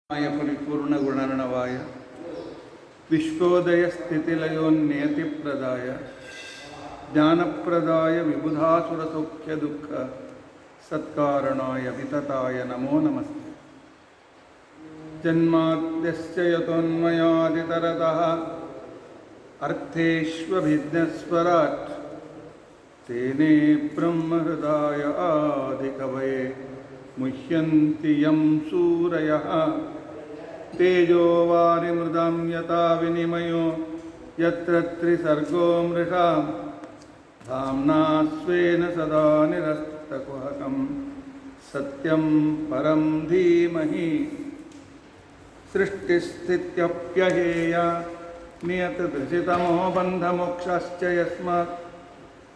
परिपूर्णगुणर्णवाय विश्वोदयस्थितिलयोन्नियतिप्रदाय ज्ञानप्रदाय विबुधासुरसौख्यदुःख सत्कारणाय वितताय नमो नमस्ते। जन्माद्यस्य यतोन्मयादितरतः अर्थेष्वभिज्ञस्वराट् तेने ब्रह्महृदाय आदिकवये मुह्यन्ति यं सूरयः। तेजो वारिमृदां यथा विनिमयो यत्र त्रिसर्गो मृषा धाम्ना स्वेन सदा निरस्तकुहकं सत्यं परं धीमहि। सृष्टिस्थित्यप्यहेया नियतदृशितमो बन्धमोक्षाश्च यस्मात्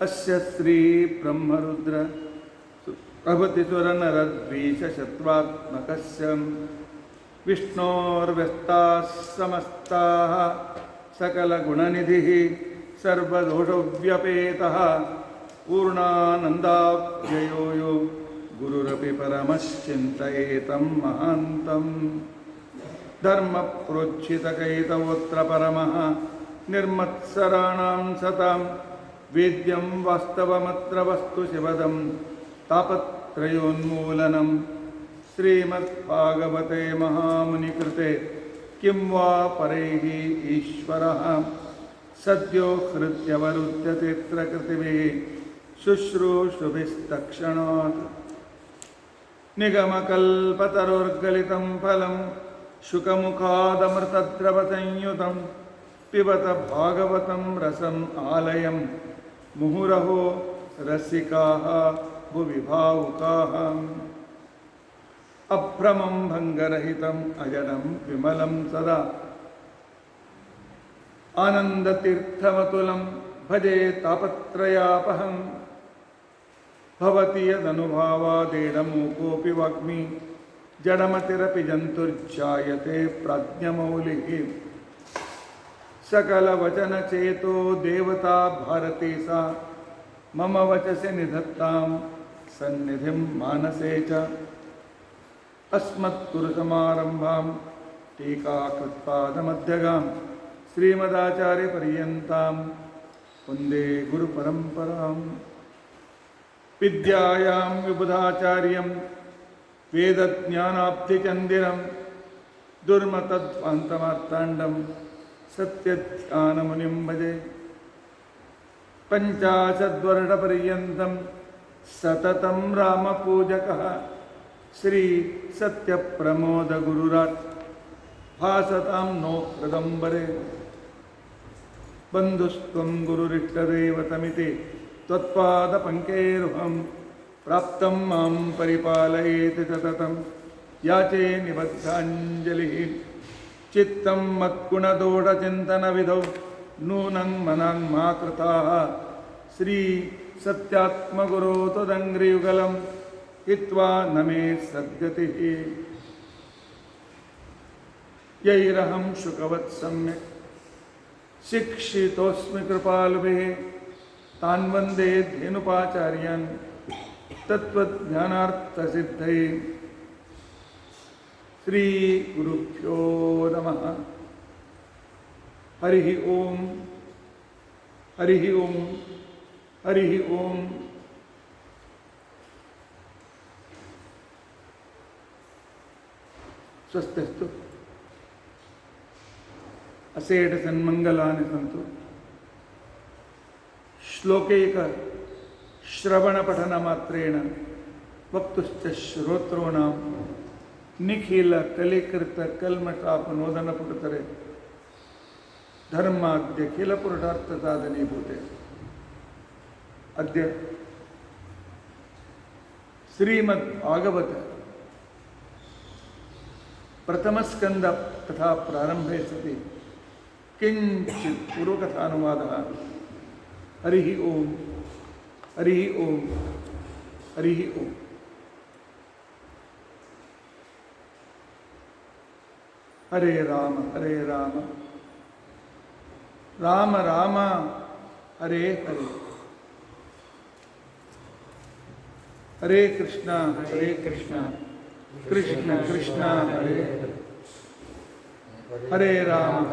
अस्य श्रीब्रह्मरुद्र प्रभृतिसुरनरद्वीषशत्वात्मकस्य विष्णोर्व्यस्ताः समस्ताः सकलगुणनिधिः सर्वदोषव्यपेतः पूर्णानन्दाव्ययो यो गुरुरपि परमश्चिन्तयेतं महान्तं। धर्मप्रोज्झितकैतवोऽत्र परमः निर्मत्सराणां सतां वेद्यं वास्तवमत्र वस्तु शिवदं तापत्रयोन्मूलनं। श्रीमद्भागवते महामुनिकृते किं वा परैः ईश्वरः सद्यो हृद्यवरुध्यतेऽत्र कृतिभिः शुश्रूषुभिस्तक्षणात्। निगमकल्पतरोर्गलितं फलं शुकमुखादमृतद्रवसंयुतं पिबत भागवतं रसम् आलयं मुहुरहो रसिकाः भुवि भावुकाः। अभ्रमं भङ्गरहितम् अजडं विमलं सदा आनन्दतीर्थमतुलं भजे तापत्रयापहं। भवति यदनुभावादेडमूकोऽपि वाग्मी जडमतिरपि जन्तुर्जायते प्राज्ञमौलिः। सकलवचनचेतो देवता भारती सा मम वचसि निधत्तां सन्निधिं मानसे च। अस्मत्गुरुसमारम्भां टीकाकृत्पादमध्यगां श्रीमदाचार्यपर्यन्तां वन्दे गुरुपरम्परां। विद्यायां विबुधाचार्यं वेदज्ञानाब्धिचन्दिरं दुर्मतध्वान्तमार्ताण्डं सत्यध्यानमुनिं भजे। पञ्चाशद्वर्षपर्यन्तं सततं रामपूजकः श्री सत्यप्रमोदगुरुराट् भासतां नो हृदम्बरे। बन्धुस्त्वं गुरुरिष्टदैवतमिति त्वत्पादपङ्केरुहं प्राप्तं मां परिपालयेति सततं याचे निबद्धाञ्जलिः। चित्तं मत्कुणदोषचिन्तनविधौ नूनं मनान्मा कृताः श्री सत्यात्मगुरो त्वदङ्घ्रियुगलं हित्वा न मे सद्गतिः। यैरहं शुकवत् सम्यक् शिक्षितोऽस्मि कृपालुभिः तान् वन्दे धेनुपाचार्यान् तत्त्वज्ञानार्थसिद्धये। श्रीगुरुभ्यो नमः। हरिः ओं हरिः ओं हरिः ओं। स्वस्तिस्तु असेढ सन्मङ्गलानि सन्तु। श्लोकैक श्रवणपठनमात्रेण वक्तुश्च श्रोतॄणां निखिल कलिकृत कल्मषापनोदनपुटतरे धर्माद्य पुरुषार्थ साधनीभूते। अद्य श्रीमद्भागवत प्रथमस्कंद कथा प्रारंभे सति किंचित् पूर्वकथानुवादः। हरिः ओं हरिः ओं हरिः ओं। हरे राम राम राम हरे हरे। हरे कृष्णा कृष्ण कृष्ण हरे हरे हरे राम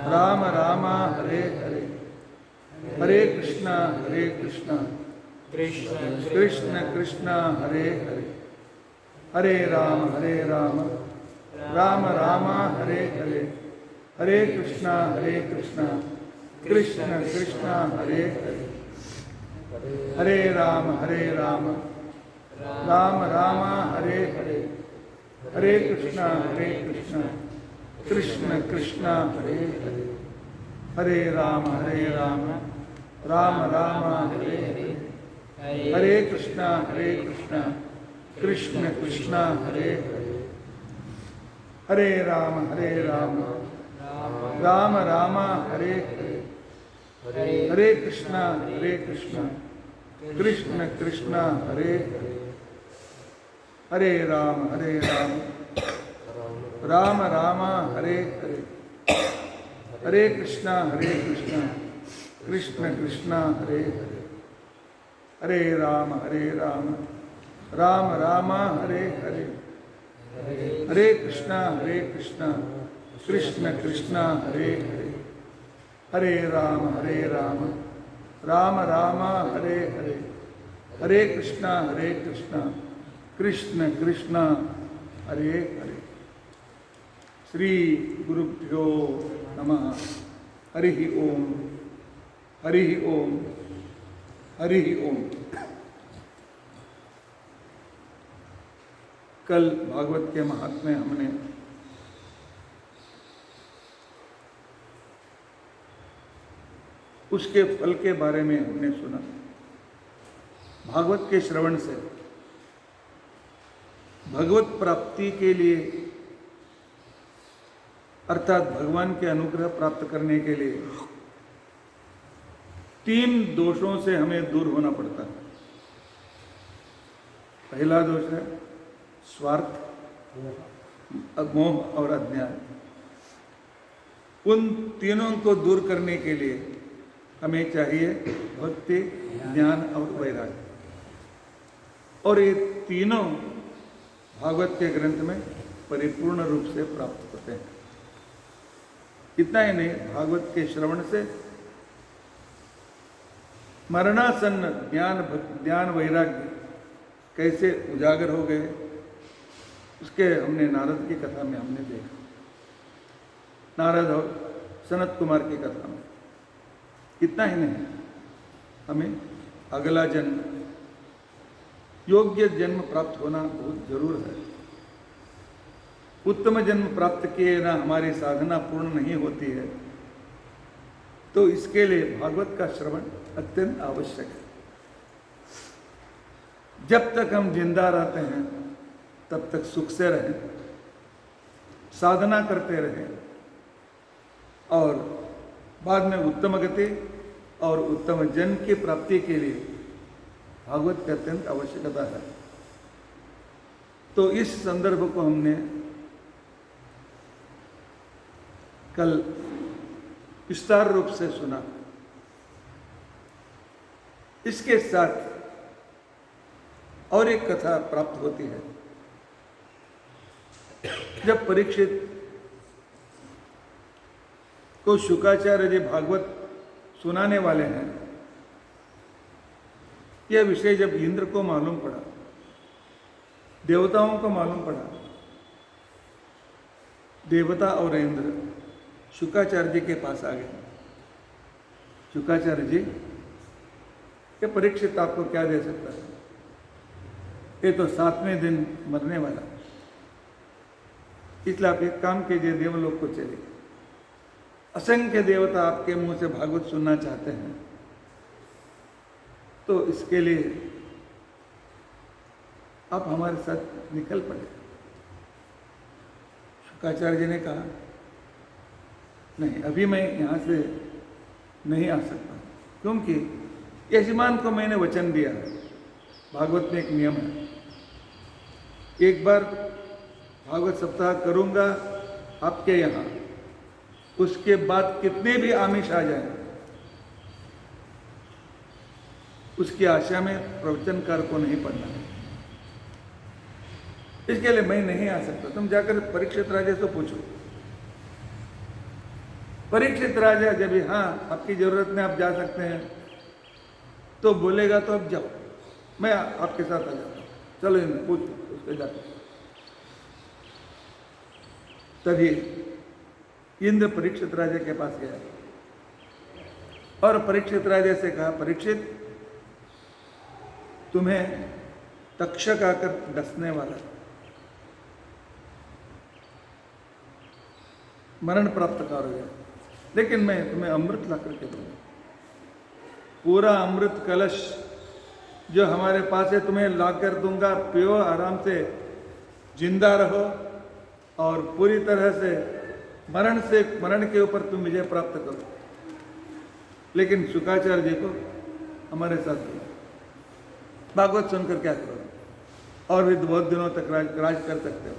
राम राम हरे हरे, हरे कृष्णा कृष्ण कृष्ण हरे हरे, हरे राम राम राम हरे हरे, हरे कृष्णा कृष्ण कृष्ण हरे हरे, हरे राम राम राम हरे हरे, हरे कृष्णा कृष्ण कृष्ण हरे हरे, हरे राम राम राम हरे हरे, हरे कृष्णा कृष्ण कृष्ण हरे हरे, हरे राम राम राम हरे हरे, हरे कृष्णा कृष्ण कृष्ण हरे हरे, हरे राम राम राम हरे हरे, हरे कृष्णा कृष्ण कृष्ण हरे हरे, हरे राम राम राम हरे हरे, हरे कृष्णा कृष्ण कृष्ण हरे हरे, हरे राम राम राम हरे हरे, हरे कृष्णा कृष्ण कृष्ण हरे हरे। श्री गुरुभ्यो नमः। हरि ओम, हरि ओम, हरि ओम। कल भागवत के महात्म्य हमने उसके फल के बारे में हमने सुना। भागवत के श्रवण से भगवत प्राप्ति के लिए अर्थात भगवान के अनुग्रह प्राप्त करने के लिए 3 दोषों से हमें दूर होना पड़ता है। पहला दोष है स्वार्थ, मोह और अज्ञान। उन तीनों को दूर करने के लिए हमें चाहिए भक्ति, ज्ञान और वैराग्य, और ये तीनों भागवत के ग्रंथ में परिपूर्ण रूप से प्राप्त होते हैं। इतना ही नहीं, भागवत के श्रवण से मरणासन्न ज्ञान वैराग्य कैसे उजागर हो गए, उसके हमने नारद की कथा में हमने देखा। नारद और सनत कुमार की कथा में। इतना ही नहीं, हमें अगला जन्म, योग्य जन्म प्राप्त होना बहुत जरूर है। उत्तम जन्म प्राप्त किए ना हमारी साधना पूर्ण नहीं होती है, तो इसके लिए भागवत का श्रवण अत्यंत आवश्यक है। जब तक हम जिंदा रहते हैं तब तक सुख से रहें, साधना करते रहें, और बाद में उत्तम गति और उत्तम जन्म की प्राप्ति के लिए भागवत की अत्यंत आवश्यकता है। तो इस संदर्भ को हमने कल विस्तार रूप से सुना। इसके साथ और एक कथा प्राप्त होती है। जब परीक्षित को शुकाचार्य जी भागवत सुनाने वाले हैं, यह विषय जब इंद्र को मालूम पड़ा, देवताओं को मालूम पड़ा, देवता और इंद्र शुकाचार्य जी के पास आ गए। शुकाचार्य जी, ये परीक्षित आपको क्या दे सकता है? ये तो 7वें दिन मरने वाला, इसलिए आप एक काम कीजिए, देवलोक को चलिए। असंख्य देवता आपके मुंह से भागवत सुनना चाहते हैं, तो इसके लिए आप हमारे साथ निकल पड़े। शुकाचार्य जी ने कहा, नहीं, अभी मैं यहाँ से नहीं आ सकता, क्योंकि यजमान को मैंने वचन दिया है। भागवत में एक नियम है, एक बार भागवत सप्ताह करूंगा आपके यहाँ, उसके बाद कितने भी आमिष आ जाए, उसकी आशा में प्रवचनकार को नहीं पढ़ना है। इसके लिए मैं नहीं आ सकता। तुम जाकर परीक्षित राजा से पूछो। परीक्षित राजा जब हाँ आपकी जरूरत में आप जा सकते हैं तो बोलेगा तो अब जाओ, मैं आपके साथ आ जाता हूँ, चलो इन्हें पूछो उसके जाकर। तभी इंद्र परीक्षित राजा के पास गया और परीक्षित राजा से कहा, परीक्षित तुम्हें तक्षक आकर डसने वाला, मरण प्राप्त करोगे, लेकिन मैं तुम्हें अमृत ला करके दूंगा। पूरा अमृत कलश जो हमारे पास है तुम्हें ला कर दूंगा, पियो, आराम से जिंदा रहो और पूरी तरह से मरण के ऊपर तुम विजय प्राप्त करो। लेकिन शुकाचार्य जी को हमारे साथ दो। भागवत सुनकर क्या करो, और भी बहुत दिनों तक राज कर सकते हो।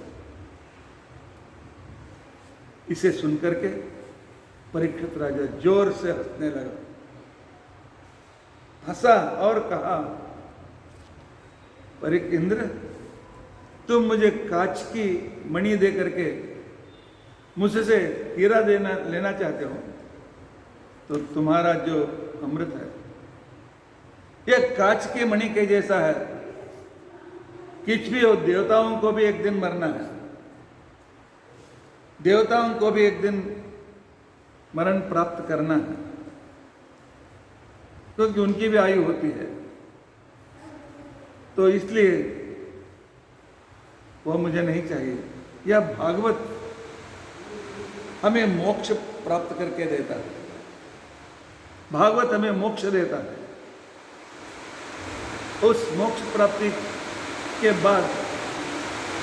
इसे सुनकर के परीक्षित राजा जोर से हंसने लगा, हंसा और कहा, इंद्र तुम मुझे कांच की मणि दे करके मुझसे हीरा लेना चाहते हो, तो तुम्हारा जो अमृत है यह कांच की मणि के जैसा है। कुछ भी हो, देवताओं को भी एक दिन मरना है, देवताओं को भी एक दिन मरण प्राप्त करना है, क्योंकि उनकी भी आयु होती है। तो इसलिए वो मुझे नहीं चाहिए। यह भागवत हमें मोक्ष प्राप्त करके देता है, भागवत हमें मोक्ष देता है। उस मोक्ष प्राप्ति के बाद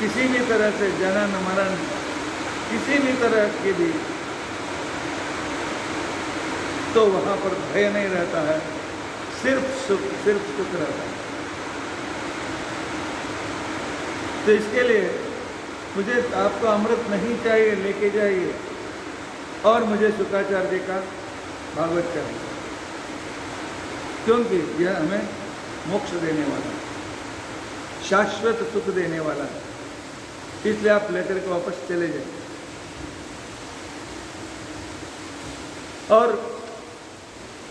किसी भी तरह से जनन मरण, किसी भी तरह की भी, तो वहां पर भय नहीं रहता है, सिर्फ सुख रहता है। तो इसके लिए मुझे आपको अमृत नहीं चाहिए, लेके जाइए, और मुझे शुक्राचार्य जी का भागवत चाहिए, क्योंकि यह हमें मोक्ष देने वाला है, शाश्वत सुख देने वाला है। इसलिए आप लेकर के वापस चले जाइए। और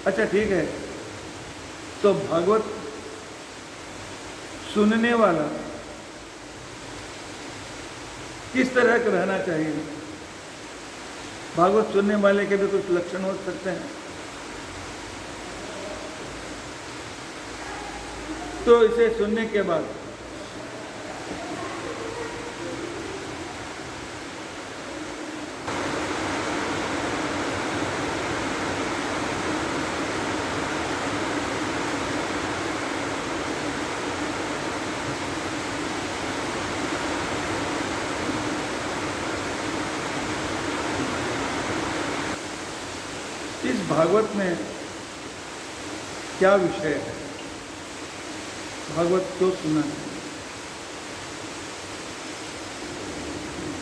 अच्छा ठीक है, तो भागवत सुनने वाला किस तरह का रहना चाहिए? भागवत सुनने वाले के भी कुछ लक्षण हो सकते हैं। तो इसे सुनने के बाद इस भागवत में क्या विषय है, भागवत क्यों सुना है?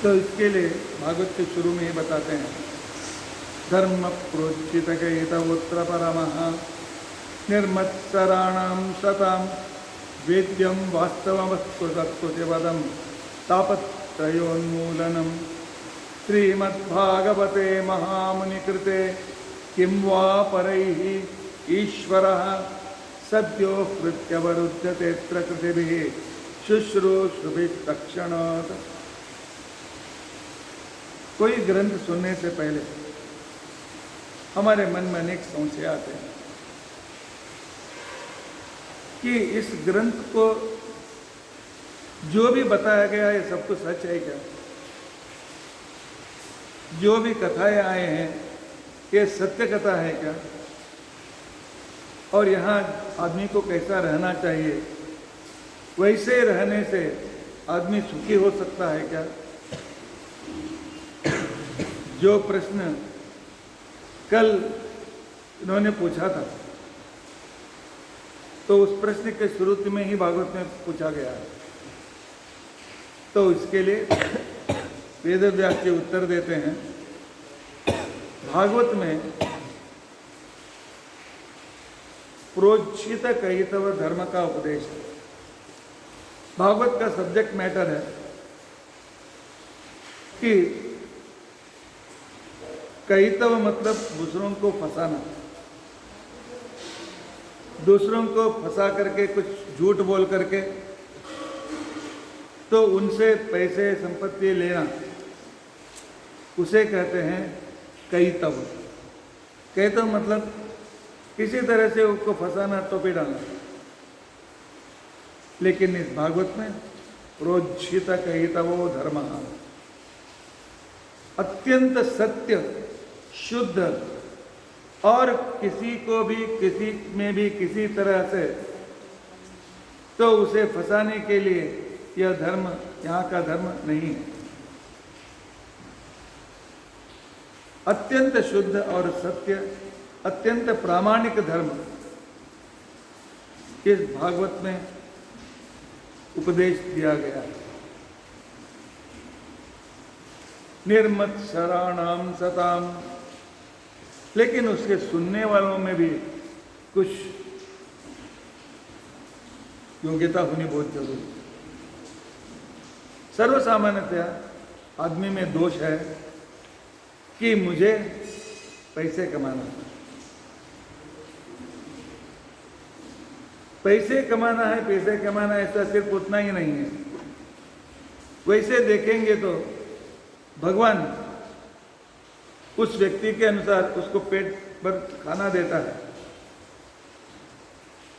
तो इसके लिए भागवत के शुरू में ही बताते हैं, धर्म प्रोचित गीतवोत्र परमः निर्मत्सराणां सतां वेद्यं वास्तवमस्तुतस्तुतिपदं तापत्रयोन्मूलनं श्रीमद्भागवते महामुनिकृते किं वा परैः ईश्वरः सद्यो कृत्यवरुध्यते प्रकृतिभिः शुश्रूषुभिस्तक्षणात्। कोई ग्रंथ सुनने से पहले हमारे मन में अनेक संशय आते हैं कि इस ग्रंथ को जो भी बताया गया है सब कुछ सच है क्या? जो भी कथाएं आए हैं ये सत्य कथा है क्या? और यहाँ आदमी को कैसा रहना चाहिए, वैसे रहने से आदमी सुखी हो सकता है क्या? जो प्रश्न कल इन्होंने पूछा था, तो उस प्रश्न के शुरू में ही भागवत में पूछा गया है। तो इसके लिए वेदव्यास जी उत्तर देते हैं, भागवत में प्रोज्झित कहितव धर्म का उपदेश है। भागवत का सब्जेक्ट मैटर है कि कयितव मतलब दूसरों को फंसाना, दूसरों को फंसा करके कुछ झूठ बोल करके तो उनसे पैसे संपत्ति लेना, उसे कहते हैं कयितव। कयितव मतलब किसी तरह से उसको फंसाना, टोपी डालना। लेकिन इस भागवत में प्रोज्झित कयितवो धर्म, अत्यंत सत्य शुद्ध और किसी को भी किसी में भी किसी तरह से तो उसे फंसाने के लिए यह धर्म यहाँ का धर्म नहीं है। अत्यंत शुद्ध और सत्य, अत्यंत प्रामाणिक धर्म इस भागवत में उपदेश दिया गया है। निर्मत्सराणाम सताम, लेकिन उसके सुनने वालों में भी कुछ योग्यता होनी बहुत जरूरी है। सर्वसामान्यतया आदमी में दोष है कि मुझे पैसे कमाना है, पैसे कमाना है, पैसे कमाना है, ऐसा सिर्फ उतना ही नहीं है। वैसे देखेंगे तो भगवान उस व्यक्ति के अनुसार उसको पेट भर खाना देता है,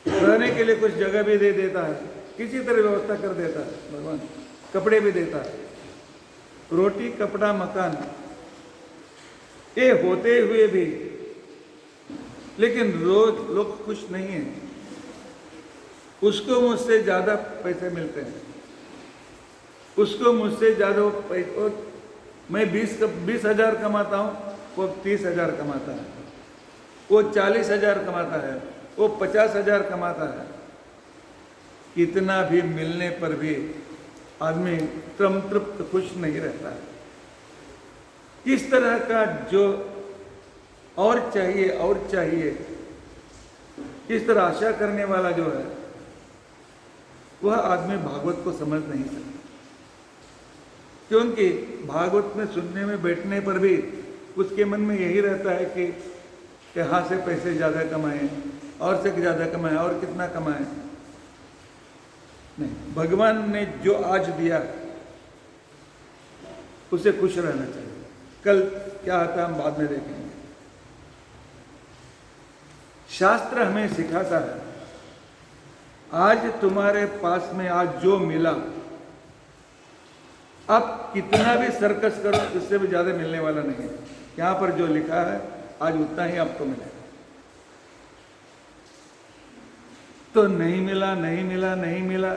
रहने के लिए कुछ जगह भी दे देता है, किसी तरह व्यवस्था कर देता है भगवान, कपड़े भी देता है, रोटी कपड़ा मकान ये होते हुए भी लेकिन रोज लोग खुश नहीं है। उसको मुझसे ज्यादा पैसे मिलते हैं, उसको मुझसे ज्यादा पैसे, मैं 20,000 कमाता हूँ, वो 30,000 कमाता है, वो 40,000 कमाता है, वो 50,000 कमाता है। कितना भी मिलने पर भी आदमी तृप्त खुश नहीं रहता है। इस तरह का जो और चाहिए इस तरह आशा करने वाला जो है वह आदमी भागवत को समझ नहीं सकता, क्योंकि भागवत में सुनने में बैठने पर भी उसके मन में यही रहता है कि यहाँ से पैसे ज़्यादा कमाएं और से ज़्यादा कमाएं और कितना कमाएं। नहीं, भगवान ने जो आज दिया उसे खुश रहना चाहिए। कल क्या आता है हम बाद में देखेंगे। शास्त्र हमें सिखाता है आज तुम्हारे पास में आज जो मिला, आप कितना भी सर्कस करो इससे भी ज्यादा मिलने वाला नहीं है। यहां पर जो लिखा है आज उतना ही आपको मिलेगा। तो नहीं मिला नहीं मिला नहीं मिला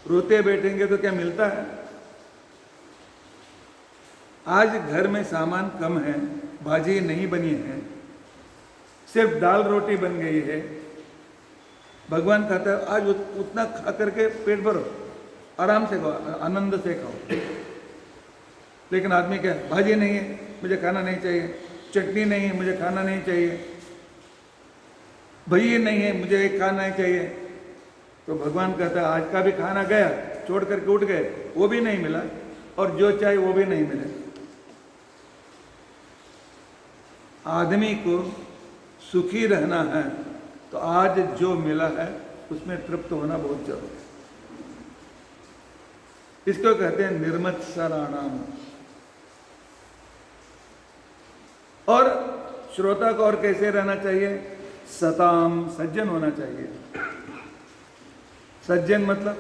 रोते बैठेंगे तो क्या मिलता है? आज घर में सामान कम है, भाजी नहीं बनी है, सिर्फ दाल रोटी बन गई है। भगवान कहता है आज उतना खा करके पेट भरो, आराम से खाओ, आनंद से खाओ। लेकिन आदमी क्या, भाजी नहीं है मुझे खाना नहीं चाहिए, चटनी नहीं है मुझे खाना नहीं चाहिए, भैया नहीं है मुझे एक खाना नहीं चाहिए। तो भगवान कहता है आज का भी खाना गया, छोड़ करके उठ गए, वो भी नहीं मिला, और जो चाहिए वो भी नहीं मिले। आदमी को सुखी रहना है तो आज जो मिला है उसमें तृप्त होना बहुत जरूरी है। इसको कहते हैं निर्मत्सराणाम। और श्रोता को और कैसे रहना चाहिए? सताम, सज्जन होना चाहिए। सज्जन मतलब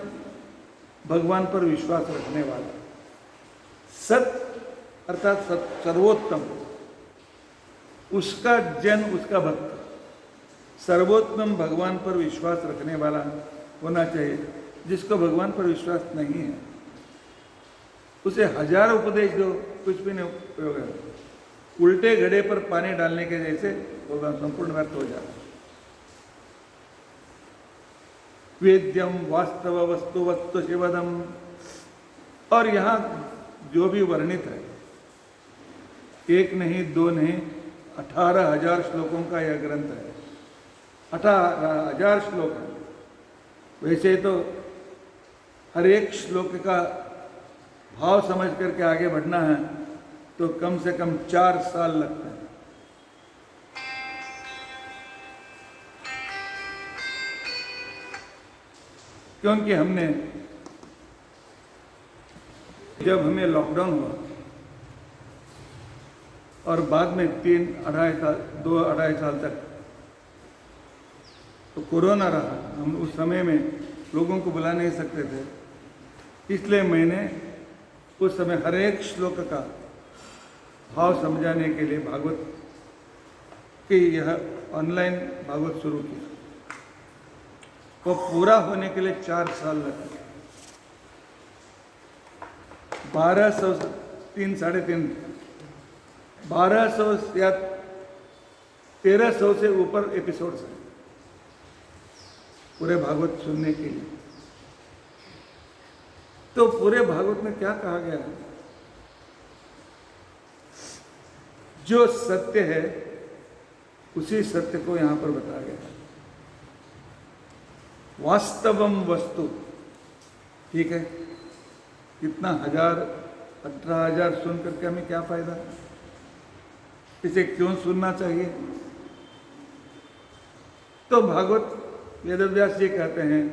भगवान पर विश्वास रखने वाला। सत अर्थात सर्वोत्तम, उसका जन, उसका भक्त, सर्वोत्तम भगवान पर विश्वास रखने वाला होना चाहिए। जिसको भगवान पर विश्वास नहीं है उसे हजार उपदेश दो, कुछ भी नहीं उपयोग है। उल्टे घड़े पर पानी डालने के जैसे होगा, संपूर्ण व्यर्थ हो जाता। वेद्यम वास्तव वस्तु वस्तु शिवदम। और यहाँ जो भी वर्णित है, एक नहीं दो नहीं 18,000 श्लोकों का यह ग्रंथ है। 18,000 श्लोक है। वैसे तो हर एक श्लोक का भाव समझ करके आगे बढ़ना है तो कम से कम 4 साल लगते हैं। क्योंकि हमने जब हमें लॉकडाउन हुआ और बाद में 2-2.5 साल तक तो कोरोना रहा, हम उस समय में लोगों को बुला नहीं सकते थे, इसलिए मैंने उस समय हर एक श्लोक का भाव समझाने के लिए भागवत की यह ऑनलाइन भागवत शुरू किया। वो पूरा होने के लिए 4 साल लगे। 1200 या 1300 से ऊपर एपिसोड्स हैं पूरे भागवत सुनने के लिए। तो पूरे भागवत में क्या कहा गया है? जो सत्य है उसी सत्य को यहां पर बताया गया है। वास्तवम वस्तु, ठीक है, कितना 18,000 सुन करके हमें क्या फायदा? इसे क्यों सुनना चाहिए? तो भागवत वेदव्यास जी कहते हैं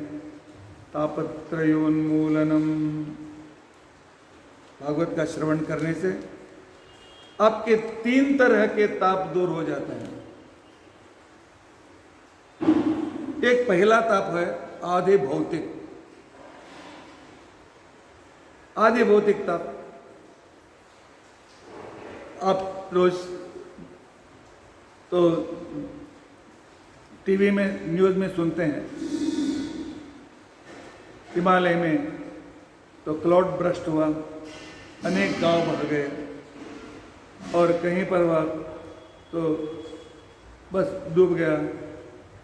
तापत्रयोन्मूलनम, भागवत का श्रवण करने से आपके 3 तरह के ताप दूर हो जाते हैं। एक पहला ताप है आधि भौतिक, आधि भौतिक ताप। आप रोज तो टीवी में न्यूज़ में सुनते हैं हिमालय में तो क्लाउड ब्रस्ट हुआ, अनेक गांव बह गए, और कहीं पर हुआ तो बस डूब गया,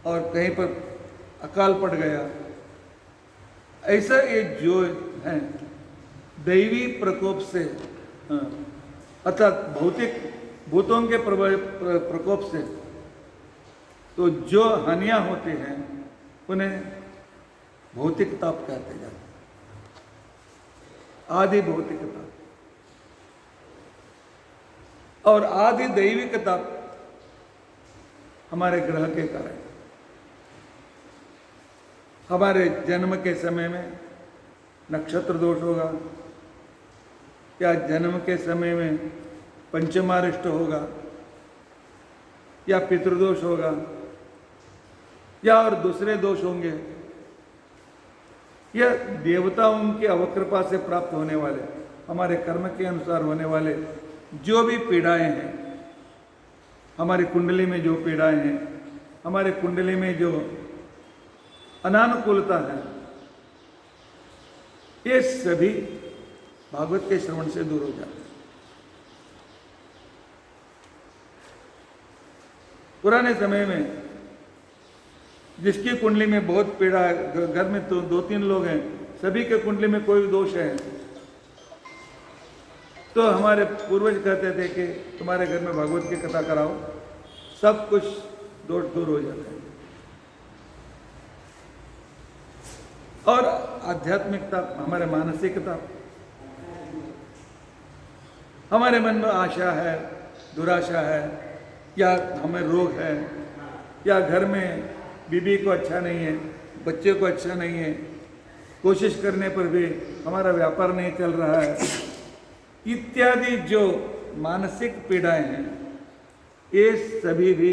और कहीं पर अकाल पड़ गया। ऐसा ये जो है दैवी प्रकोप से, अर्थात भौतिक भूतों के प्रकोप से तो जो हानियां होती हैं उन्हें भौतिक ताप कहते जाते हैं, आदि भौतिक ताप। और आदि दैविक ताप हमारे ग्रह के कारण, हमारे जन्म के समय में नक्षत्र दोष होगा, या जन्म के समय में पंचमारिष्ट होगा, या पितृदोष होगा, या और दूसरे दोष होंगे, या देवताओं की अवकृपा से प्राप्त होने वाले, हमारे कर्म के अनुसार होने वाले जो भी पीड़ाएं हैं, हमारी कुंडली में जो पीड़ाएं हैं, हमारे कुंडली में जो अनानुकूलता है, ये सभी भागवत के श्रवण से दूर हो जाते हैं। पुराने समय में जिसकी कुंडली में बहुत पीड़ा है, घर में तो 2-3 लोग हैं, सभी के कुंडली में कोई दोष है, तो हमारे पूर्वज कहते थे कि तुम्हारे घर में भागवत की कथा कराओ, सब कुछ दोष दूर हो जाता है। और आध्यात्मिकता, हमारे मानसिकता, हमारे मन में आशा है, दुराशा है, या हमें रोग है, या घर में बीबी को अच्छा नहीं है, बच्चे को अच्छा नहीं है, कोशिश करने पर भी हमारा व्यापार नहीं चल रहा है, इत्यादि जो मानसिक पीड़ाएं हैं, ये सभी भी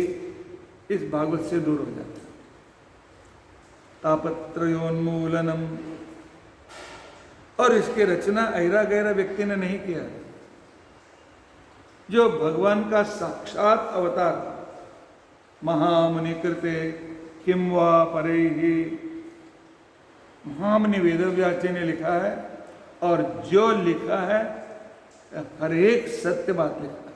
इस भागवत से दूर हो जाते हैं। तापत्रयोन्मूलनम, और इसकी रचना ऐरा गैरा व्यक्ति ने नहीं किया है। जो भगवान का साक्षात अवतार महामुनि कृते किम वा परैहि, महामुनि वेदव्यास जी ने लिखा है, और जो लिखा है हर एक सत्य बात लिखा है।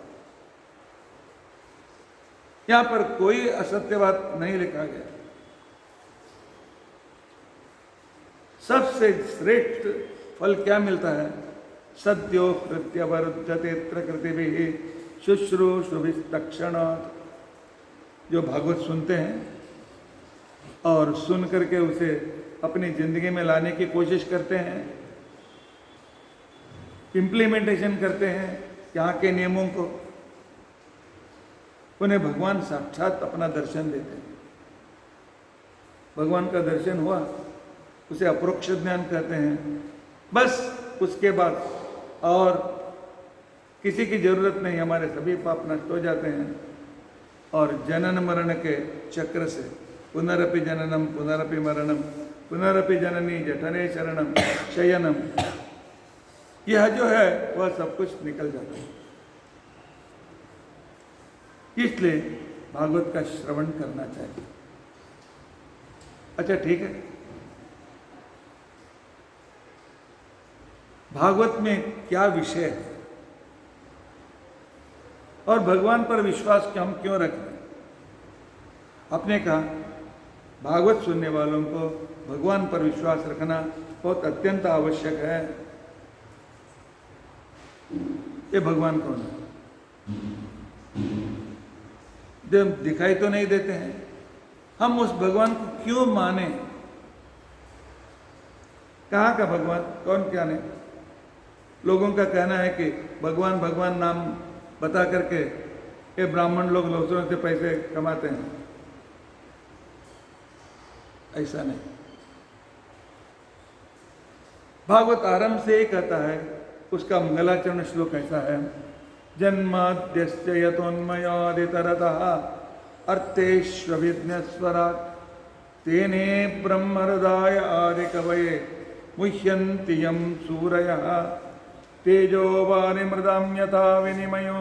यहां पर कोई असत्य बात नहीं लिखा गया। सबसे श्रेष्ठ फल क्या मिलता है? सद्यो कृत्यवरुध्यते कृतिभिः शुश्रूषुभिस्तक्षणात्। जो भागवत सुनते हैं और सुन करके उसे अपनी जिंदगी में लाने की कोशिश करते हैं, इम्प्लीमेंटेशन करते हैं यहाँ के नियमों को, उन्हें भगवान साक्षात अपना दर्शन देते हैं। भगवान का दर्शन हुआ, उसे अपरोक्ष ज्ञान कहते हैं। बस उसके बाद और किसी की जरूरत नहीं, हमारे सभी पाप नष्ट हो जाते हैं और जनन मरण के चक्र से पुनरपि जननम पुनरपि मरणम पुनरपि जननी जठने शरणम शयनम, यह जो है वह सब कुछ निकल जाता है। इसलिए भागवत का श्रवण करना चाहिए। अच्छा ठीक है, भागवत में क्या विषय है और भगवान पर विश्वास हम क्यों रखें? आपने कहा भागवत सुनने वालों को भगवान पर विश्वास रखना बहुत अत्यंत आवश्यक है। ये भगवान कौन है? जब दिखाई तो नहीं देते हैं, हम उस भगवान को क्यों माने? कहाँ का भगवान, कौन क्या नहीं? लोगों का कहना है कि भगवान भगवान नाम बता करके ये ब्राह्मण लोग दूसरों से पैसे कमाते हैं। ऐसा नहीं। भागवत आरंभ से ही कहता है, उसका मंगलाचरण श्लोक ऐसा है, जन्माद्यस्य यतोन्मयादितरतः अर्थेष्वभिज्ञस्वराट् तेने ब्रह्महृदाय आदिकवये मुह्यन्ति यं सूरयः तेजो वारिमृदां यथा विनिमयो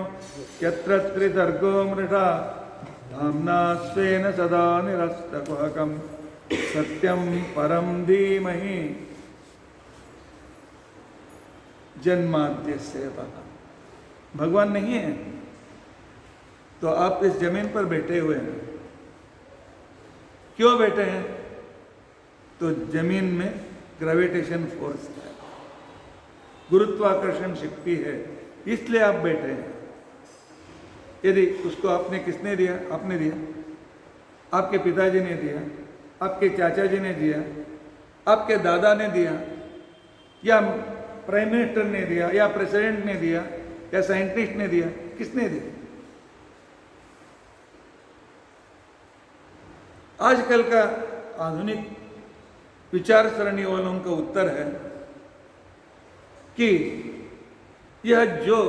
यत्र त्रिसर्गो मृषा धाम्ना स्वेन सदा निरस्तकुहकं सत्यं परं धीमहि। जन्माद्यस्य यतः, भगवान नहीं है तो आप इस जमीन पर बैठे हुए हैं। क्यों बैठे हैं? तो जमीन में ग्रेविटेशन फोर्स है, गुरुत्वाकर्षण शक्ति है, इसलिए आप बैठे हैं। यदि उसको आपने किसने दिया? आपने दिया, आपके पिताजी ने दिया, आपके चाचा जी ने दिया, आपके दादा ने दिया, या प्राइम मिनिस्टर ने दिया, या प्रेसिडेंट ने दिया, या साइंटिस्ट ने दिया, किसने दिया? आजकल का आधुनिक विचार सरणी वालों का उत्तर है कि यह जो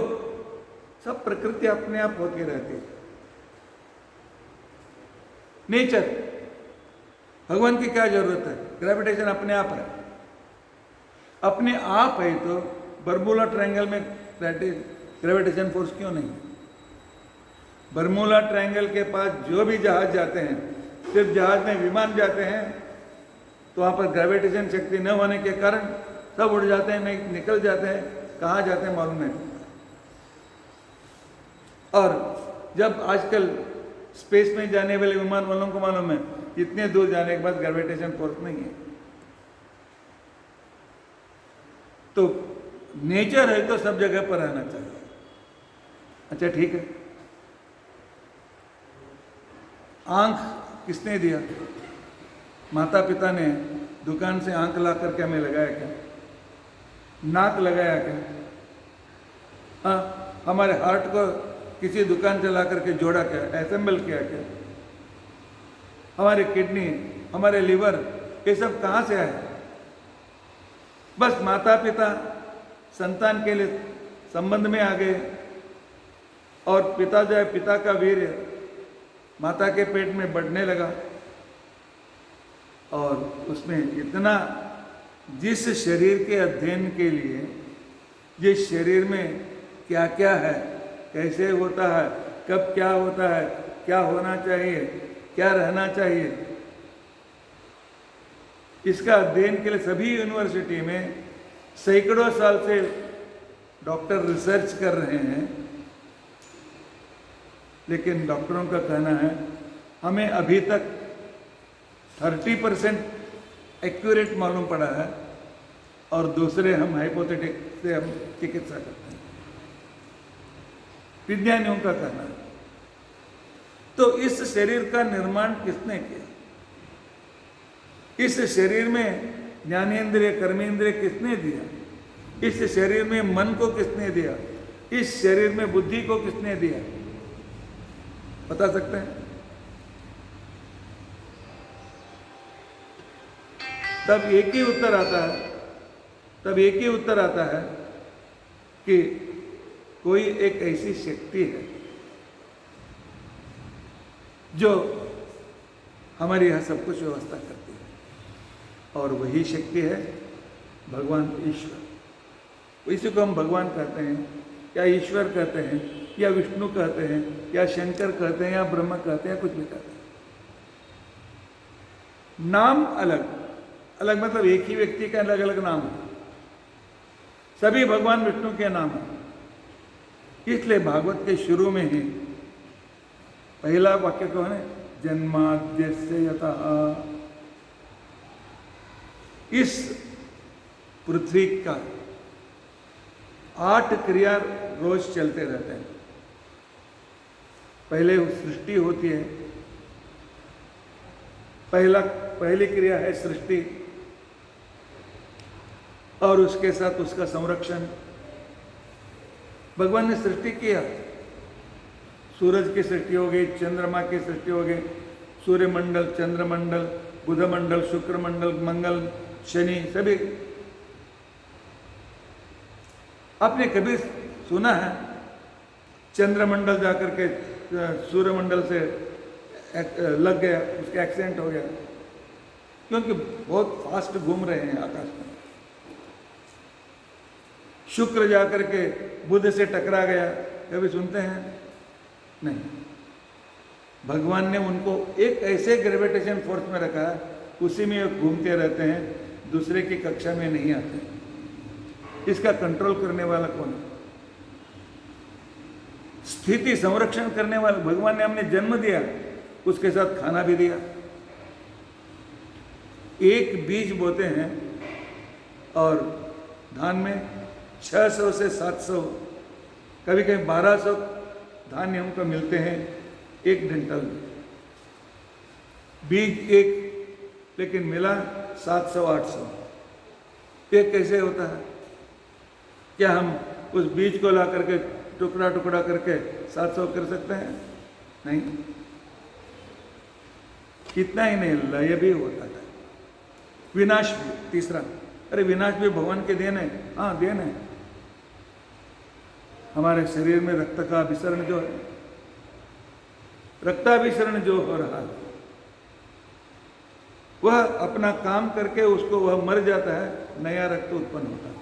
सब प्रकृति अपने आप होती रहती है, नेचर, भगवान की क्या जरूरत है? ग्रेविटेशन अपने आप है, अपने आप है। तो बर्मुला ट्रायंगल में ग्रेविटेशन फोर्स क्यों नहीं? बर्मुला ट्रायंगल के पास जो भी जहाज जाते हैं, सिर्फ जहाज में विमान जाते हैं तो वहां पर ग्रेविटेशन शक्ति न होने के कारण सब उड़ जाते हैं, नहीं निकल जाते हैं, कहाँ जाते हैं मालूम नहीं। और जब आजकल स्पेस में जाने वाले विमान वालों को मालूम है इतने दूर जाने के बाद ग्रेविटेशन फोर्स नहीं है। तो नेचर है तो सब जगह पर रहना चाहिए। अच्छा ठीक है, आंख किसने दिया? माता पिता ने दुकान से आंख ला करके हमें लगाया क्या? नाक लगाया क्या? हाँ, हमारे हार्ट को किसी दुकान से ला करके जोड़ा क्या? असेंबल किया क्या? हमारी किडनी, हमारे लिवर, ये सब कहाँ से आए? बस माता पिता संतान के लिए संबंध में आ गए और पिता जो है, पिता का वीर्य माता के पेट में बढ़ने लगा और उसमें इतना, जिस शरीर के अध्ययन के लिए, जिस शरीर में क्या क्या है, कैसे होता है, कब क्या होता है, क्या होना चाहिए, क्या रहना चाहिए, इसका अध्ययन के लिए सभी यूनिवर्सिटी में सैकड़ों साल से डॉक्टर रिसर्च कर रहे हैं। लेकिन डॉक्टरों का कहना है हमें अभी तक 30% एक्यूरेट मालूम पड़ा है और दूसरे हम हाइपोथेटिक से हम चिकित्सा करते हैं, विज्ञानियों का कहना है। तो इस शरीर का निर्माण किसने किया? इस शरीर में ज्ञानेंद्रिय कर्मेंद्रिय किसने दिया? इस शरीर में मन को किसने दिया, इस शरीर में बुद्धि को किसने दिया, बता सकते हैं? तब एक ही उत्तर आता है कि कोई एक ऐसी शक्ति है जो हमारी यह सब कुछ व्यवस्था करती है, और वही शक्ति है भगवान ईश्वर। इसी को हम भगवान कहते हैं, या ईश्वर कहते हैं, या विष्णु कहते हैं, या शंकर कहते हैं, या ब्रह्म कहते हैं, कुछ भी कहते हैं। नाम अलग अलग, मतलब एक ही व्यक्ति का अलग अलग नाम है, सभी भगवान विष्णु के नाम है। इसलिए भागवत के शुरू में ही पहला वाक्य कौन है? जन्माद्यस्य यतः। इस पृथ्वी का 8 क्रिया रोज चलते रहते हैं। पहले सृष्टि होती है, पहली क्रिया है सृष्टि, और उसके साथ उसका संरक्षण। भगवान ने सृष्टि किया, सूरज की सृष्टि हो गई, चंद्रमा की सृष्टि हो गई, सूर्यमंडल, चंद्रमंडल, बुधमंडल, शुक्रमंडल, मंगल, शनि, सभी। आपने कभी सुना है चंद्रमंडल जाकर के सूर्यमंडल से लग गया, उसका एक्सीडेंट हो गया? क्योंकि बहुत फास्ट घूम रहे हैं आकाश में। शुक्र जाकर के बुध से टकरा गया, कभी सुनते हैं? नहीं। भगवान ने उनको एक ऐसे ग्रेविटेशन फोर्स में रखा है, उसी में घूमते रहते हैं, दूसरे की कक्षा में नहीं आते। इसका कंट्रोल करने वाला कौन है? स्थिति संरक्षण करने वाला भगवान ने। हमने जन्म दिया, उसके साथ खाना भी दिया। एक बीज बोते हैं और धान में 600 से 700, कभी कभी 1200 धान्य हमको मिलते हैं एक क्विंटल में। बीज एक, लेकिन मिला 700-800। ये कैसे होता है? क्या हम उस बीज को ला करके टुकड़ा टुकड़ा करके 700 कर सकते हैं? नहीं। कितना ही नहीं, लय भी होता है, विनाश भी। तीसरा, अरे विनाश भी भगवान के देन है। हाँ, देन है। हमारे शरीर में रक्त का अभिसरण जो है, रक्ताभिसरण जो हो रहा है, वह अपना काम करके उसको वह मर जाता है, नया रक्त उत्पन्न होता है।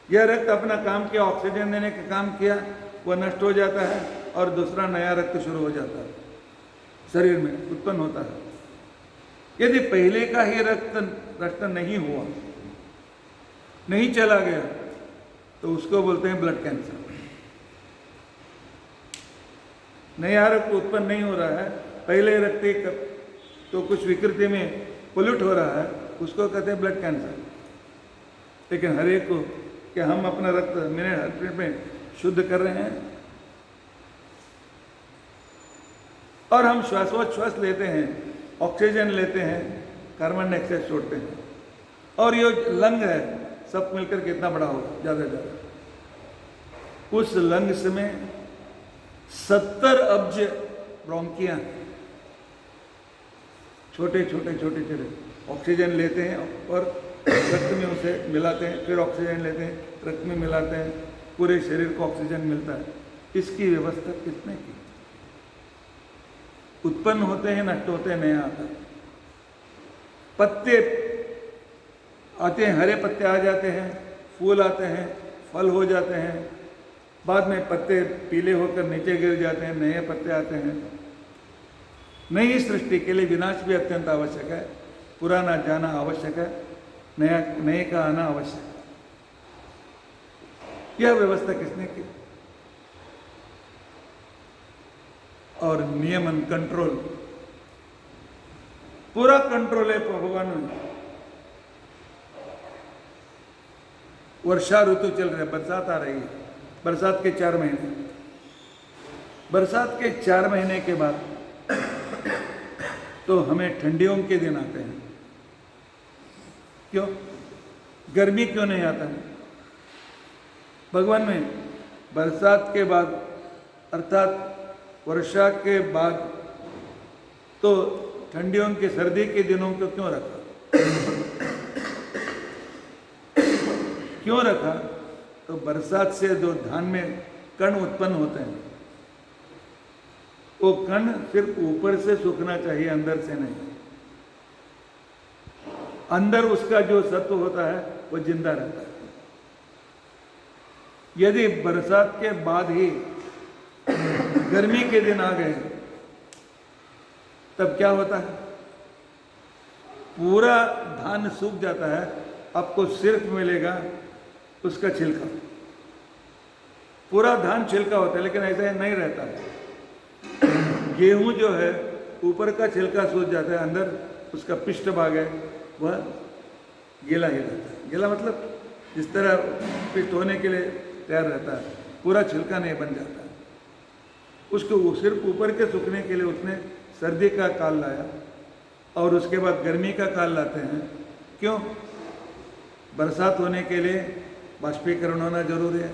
यह रक्त अपना काम किया, ऑक्सीजन देने का काम किया, वह नष्ट हो जाता है और दूसरा नया रक्त शुरू हो जाता है, शरीर में उत्पन्न होता है। यदि पहले का ही रक्त नहीं हुआ, नहीं चला गया, तो उसको बोलते हैं ब्लड कैंसर। नया रक्त उत्पन्न नहीं हो रहा है, पहले रक्त तो कुछ विकृति में पोल्यूट हो रहा है, उसको कहते हैं ब्लड कैंसर। लेकिन हर एक को कि हम अपना रक्त मिनट में शुद्ध कर रहे हैं, और हम श्वासोच्छ्वास लेते हैं, ऑक्सीजन लेते हैं, कार्बन डाइऑक्साइड छोड़ते हैं, और ये लंग है, सब मिलकर कितना बड़ा होगा? ज्यादा ज्यादा। उस लंग्स में 70 अब्ज ब्रोंकियां, छोटे छोटे छोटे छोटे। ऑक्सीजन लेते हैं और रक्त में उसे मिलाते हैं, फिर ऑक्सीजन लेते हैं, रक्त में मिलाते हैं, पूरे शरीर को ऑक्सीजन मिलता है। इसकी व्यवस्था किसने की? उत्पन्न होते हैं, नष्ट होते हैं, नया आता है। पत्ते आते हैं, हरे पत्ते आ जाते हैं, फूल आते हैं, फल हो जाते हैं, बाद में पत्ते पीले होकर नीचे गिर जाते हैं, नए पत्ते आते हैं। नई सृष्टि के लिए विनाश भी अत्यंत आवश्यक है, पुराना जाना आवश्यक है, नए का आना आवश्यक है। यह व्यवस्था किसने की? और नियमन, कंट्रोल, पूरा कंट्रोल है भगवान में। वर्षा ऋतु चल रहा है, बरसात आ रही है, बरसात के 4 महीने, बरसात के 4 महीने के बाद तो हमें ठंडियों के दिन आते हैं। क्यों? गर्मी क्यों नहीं आता है? भगवान में बरसात के बाद अर्थात वर्षा के बाद तो ठंडियों के सर्दी के दिनों को क्यों रखा? क्यों रखा? तो बरसात से जो धान में कण उत्पन्न होते हैं, वो कण सिर्फ ऊपर से सूखना चाहिए, अंदर से नहीं। अंदर उसका जो सत्व होता है वो जिंदा रहता है। यदि बरसात के बाद ही गर्मी के दिन आ गए तब क्या होता है? पूरा धान सूख जाता है, आपको सिर्फ मिलेगा उसका छिलका। पूरा धान छिलका होता है, लेकिन ऐसा नहीं रहता है। गेहूं जो है ऊपर का छिलका सूख जाता है, अंदर उसका पिष्ट भाग है वह गीला ही रहता है। गीला मतलब जिस तरह पिष्ट होने के लिए तैयार रहता है, पूरा छिलका नहीं बन जाता है। उसको सिर्फ ऊपर के सूखने के लिए उसने सर्दी का काल लाया और उसके बाद गर्मी का काल लाते हैं। क्यों? बरसात होने के लिए बाष्पीकरण होना जरूरी है।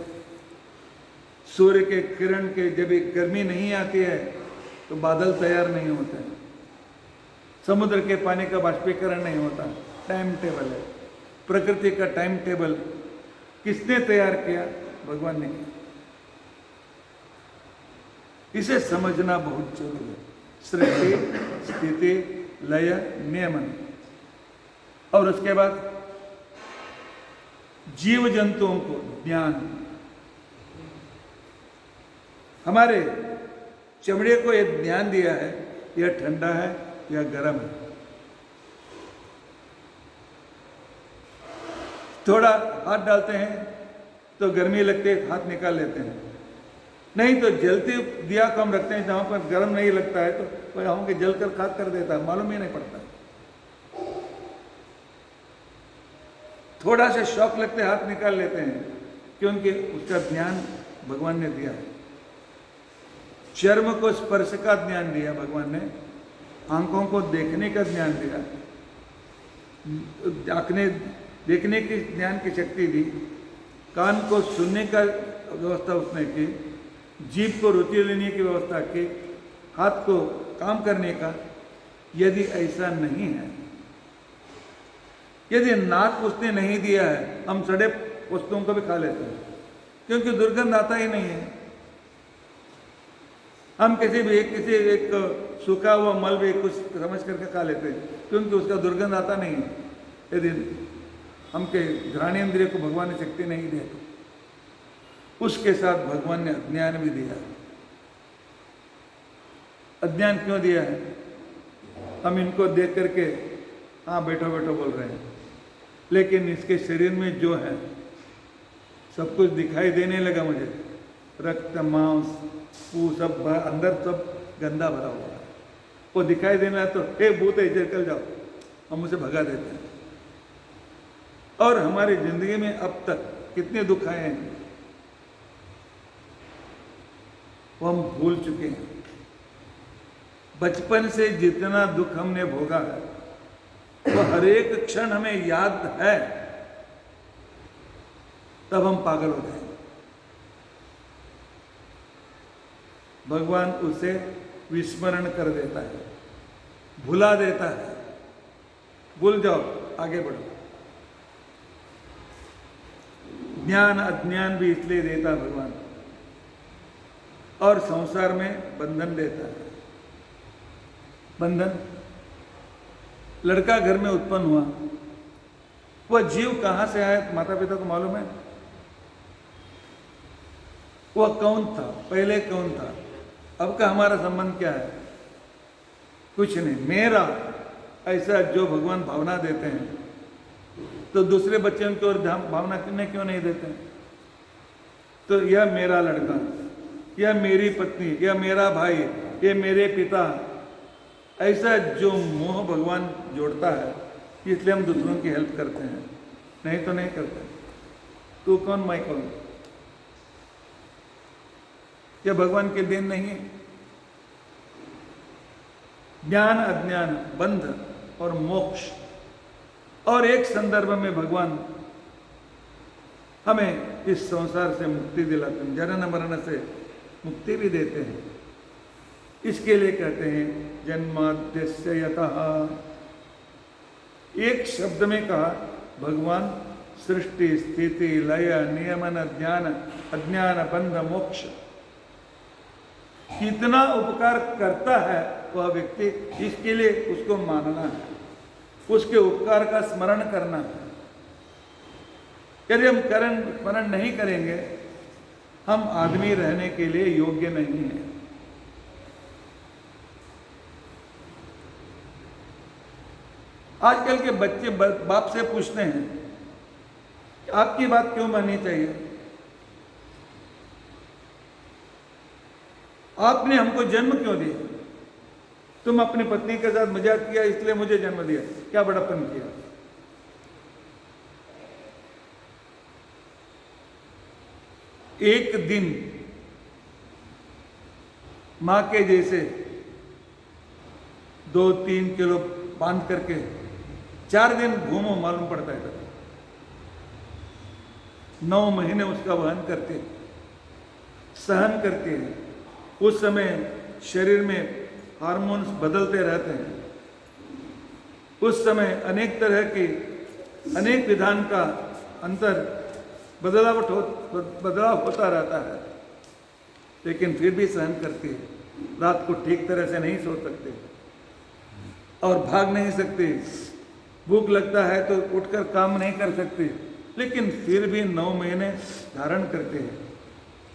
सूर्य के किरण के जब गर्मी नहीं आती है तो बादल तैयार नहीं होते हैं, समुद्र के पानी का बाष्पीकरण नहीं होता। टाइम टेबल है, प्रकृति का टाइम टेबल किसने तैयार किया? भगवान ने किया। इसे समझना बहुत जरूरी है। सृष्टि, स्थिति, लय, नियमन। और उसके बाद जीव जंतुओं को ज्ञान। हमारे चमड़े को एक ज्ञान दिया है, यह ठंडा है या गर्म है। थोड़ा हाथ डालते हैं तो गर्मी लगती है, हाथ निकाल लेते हैं। नहीं तो जलते दिया को हम रखते हैं, जहां पर गर्म नहीं लगता है तो वहां के जल कर खाक कर देता है, मालूम ही नहीं पड़ता। थोड़ा सा शौक लगते हाथ निकाल लेते हैं, क्योंकि उसका ज्ञान भगवान ने दिया है। चर्म को स्पर्श का ज्ञान दिया भगवान ने, आंखों को देखने का ज्ञान दिया, आंखें देखने की ज्ञान की शक्ति दी, कान को सुनने का व्यवस्था उसने की, जीभ को रुचि लेने की व्यवस्था की, हाथ को काम करने का। यदि ऐसा नहीं है, यदि नाक उसने नहीं दिया है, हम सड़े वस्तुओं को भी खा लेते हैं, क्योंकि दुर्गंध आता ही नहीं है। हम किसी एक सूखा हुआ मल भी कुछ समझ करके खा लेते हैं, क्योंकि उसका दुर्गंध आता नहीं है। यदि हमके घ्राणेन्द्रिय को भगवान ने शक्ति नहीं दी तो उसके साथ भगवान ने अज्ञान भी दिया। अज्ञान क्यों दिया है? हम इनको देख करके हाँ बैठो बैठो बोल रहे हैं, लेकिन इसके शरीर में जो है सब कुछ दिखाई देने लगा मुझे। रक्त, मांस, वो सब अंदर सब गंदा भरा हुआ है, वो दिखाई देने लगा तो हे भूत है इधर चल जाओ, हम उसे भगा देते हैं। और हमारी जिंदगी में अब तक कितने दुख आए हैं वो हम भूल चुके हैं। बचपन से जितना दुख हमने भोगा है वो हर एक क्षण हमें याद है, तब हम पागल हो जाएंगे। भगवान उसे विस्मरण कर देता है, भुला देता है। भूल जाओ, आगे बढ़ो। ज्ञान अज्ञान भी इसलिए देता भगवान, और संसार में बंधन देता है। बंधन, लड़का घर में उत्पन्न हुआ, वह जीव कहां से आया माता पिता को मालूम है? वह कौन था, पहले कौन था, अब का हमारा संबंध क्या है? कुछ नहीं। मेरा ऐसा जो भगवान भावना देते हैं, तो दूसरे बच्चों की ओर भावना क्यों नहीं देते हैं? तो यह मेरा लड़का, यह मेरी पत्नी, यह मेरा भाई, ये मेरे पिता, ऐसा जो मोह भगवान जोड़ता है, इसलिए हम दूसरों की हेल्प करते हैं, नहीं तो नहीं करते। तू कौन मैं कौन? यह भगवान के देन नहीं है। ज्ञान अज्ञान, बंध और मोक्ष और एक संदर्भ में भगवान हमें इस संसार से मुक्ति दिलाते हैं, जन्म मरण से मुक्ति भी देते हैं। इसके लिए कहते हैं जन्माद्यस्य यतः। एक शब्द में कहा भगवान सृष्टि स्थिति लय नियमन ज्ञान अज्ञान बंध मोक्ष कितना उपकार करता है वह व्यक्ति, इसके लिए उसको मानना है, उसके उपकार का स्मरण करना है। यदि हम स्मरण नहीं करेंगे हम आदमी रहने के लिए योग्य नहीं है। आजकल के बच्चे बाप से पूछते हैं कि आपकी बात क्यों माननी चाहिए, आपने हमको जन्म क्यों दिया, तुम अपनी पत्नी के साथ मजाक किया इसलिए मुझे जन्म दिया, क्या बड़प्पन किया। एक दिन मां के जैसे 2-3 किलो बांध करके 4 दिन घूमो मालूम पड़ता है। 9 महीने उसका वहन करते सहन करते हैं। उस समय शरीर में हार्मोन्स बदलते रहते हैं। उस समय अनेक तरह के अनेक विधान का अंतर बदलाव होता रहता है, लेकिन फिर भी सहन करते हैं। रात को ठीक तरह से नहीं सो सकते और भाग नहीं सकते, भूख लगता है तो उठकर काम नहीं कर सकते, लेकिन फिर भी 9 महीने धारण करते हैं।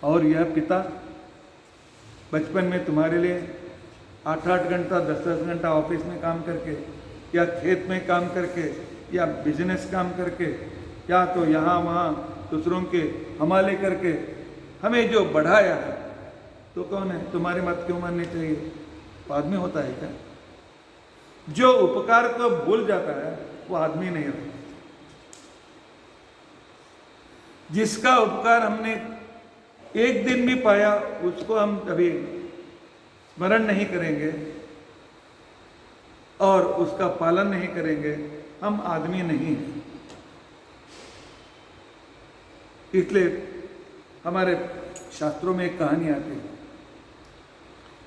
और यह पिता बचपन में तुम्हारे लिए 8-8 घंटा 10-10 घंटा ऑफिस में काम करके या खेत में काम करके या बिजनेस काम करके या तो यहाँ वहाँ दूसरों के हवाले करके हमें जो बढ़ाया है, तो कौन है? तुम्हारी बात क्यों माननी चाहिए? आदमी होता है क्या? जो उपकार को भूल जाता है वो आदमी नहीं होता। जिसका उपकार हमने एक दिन भी पाया उसको हम कभी स्मरण नहीं करेंगे और उसका पालन नहीं करेंगे, हम आदमी नहीं हैं। इसलिए हमारे शास्त्रों में एक कहानी आती है,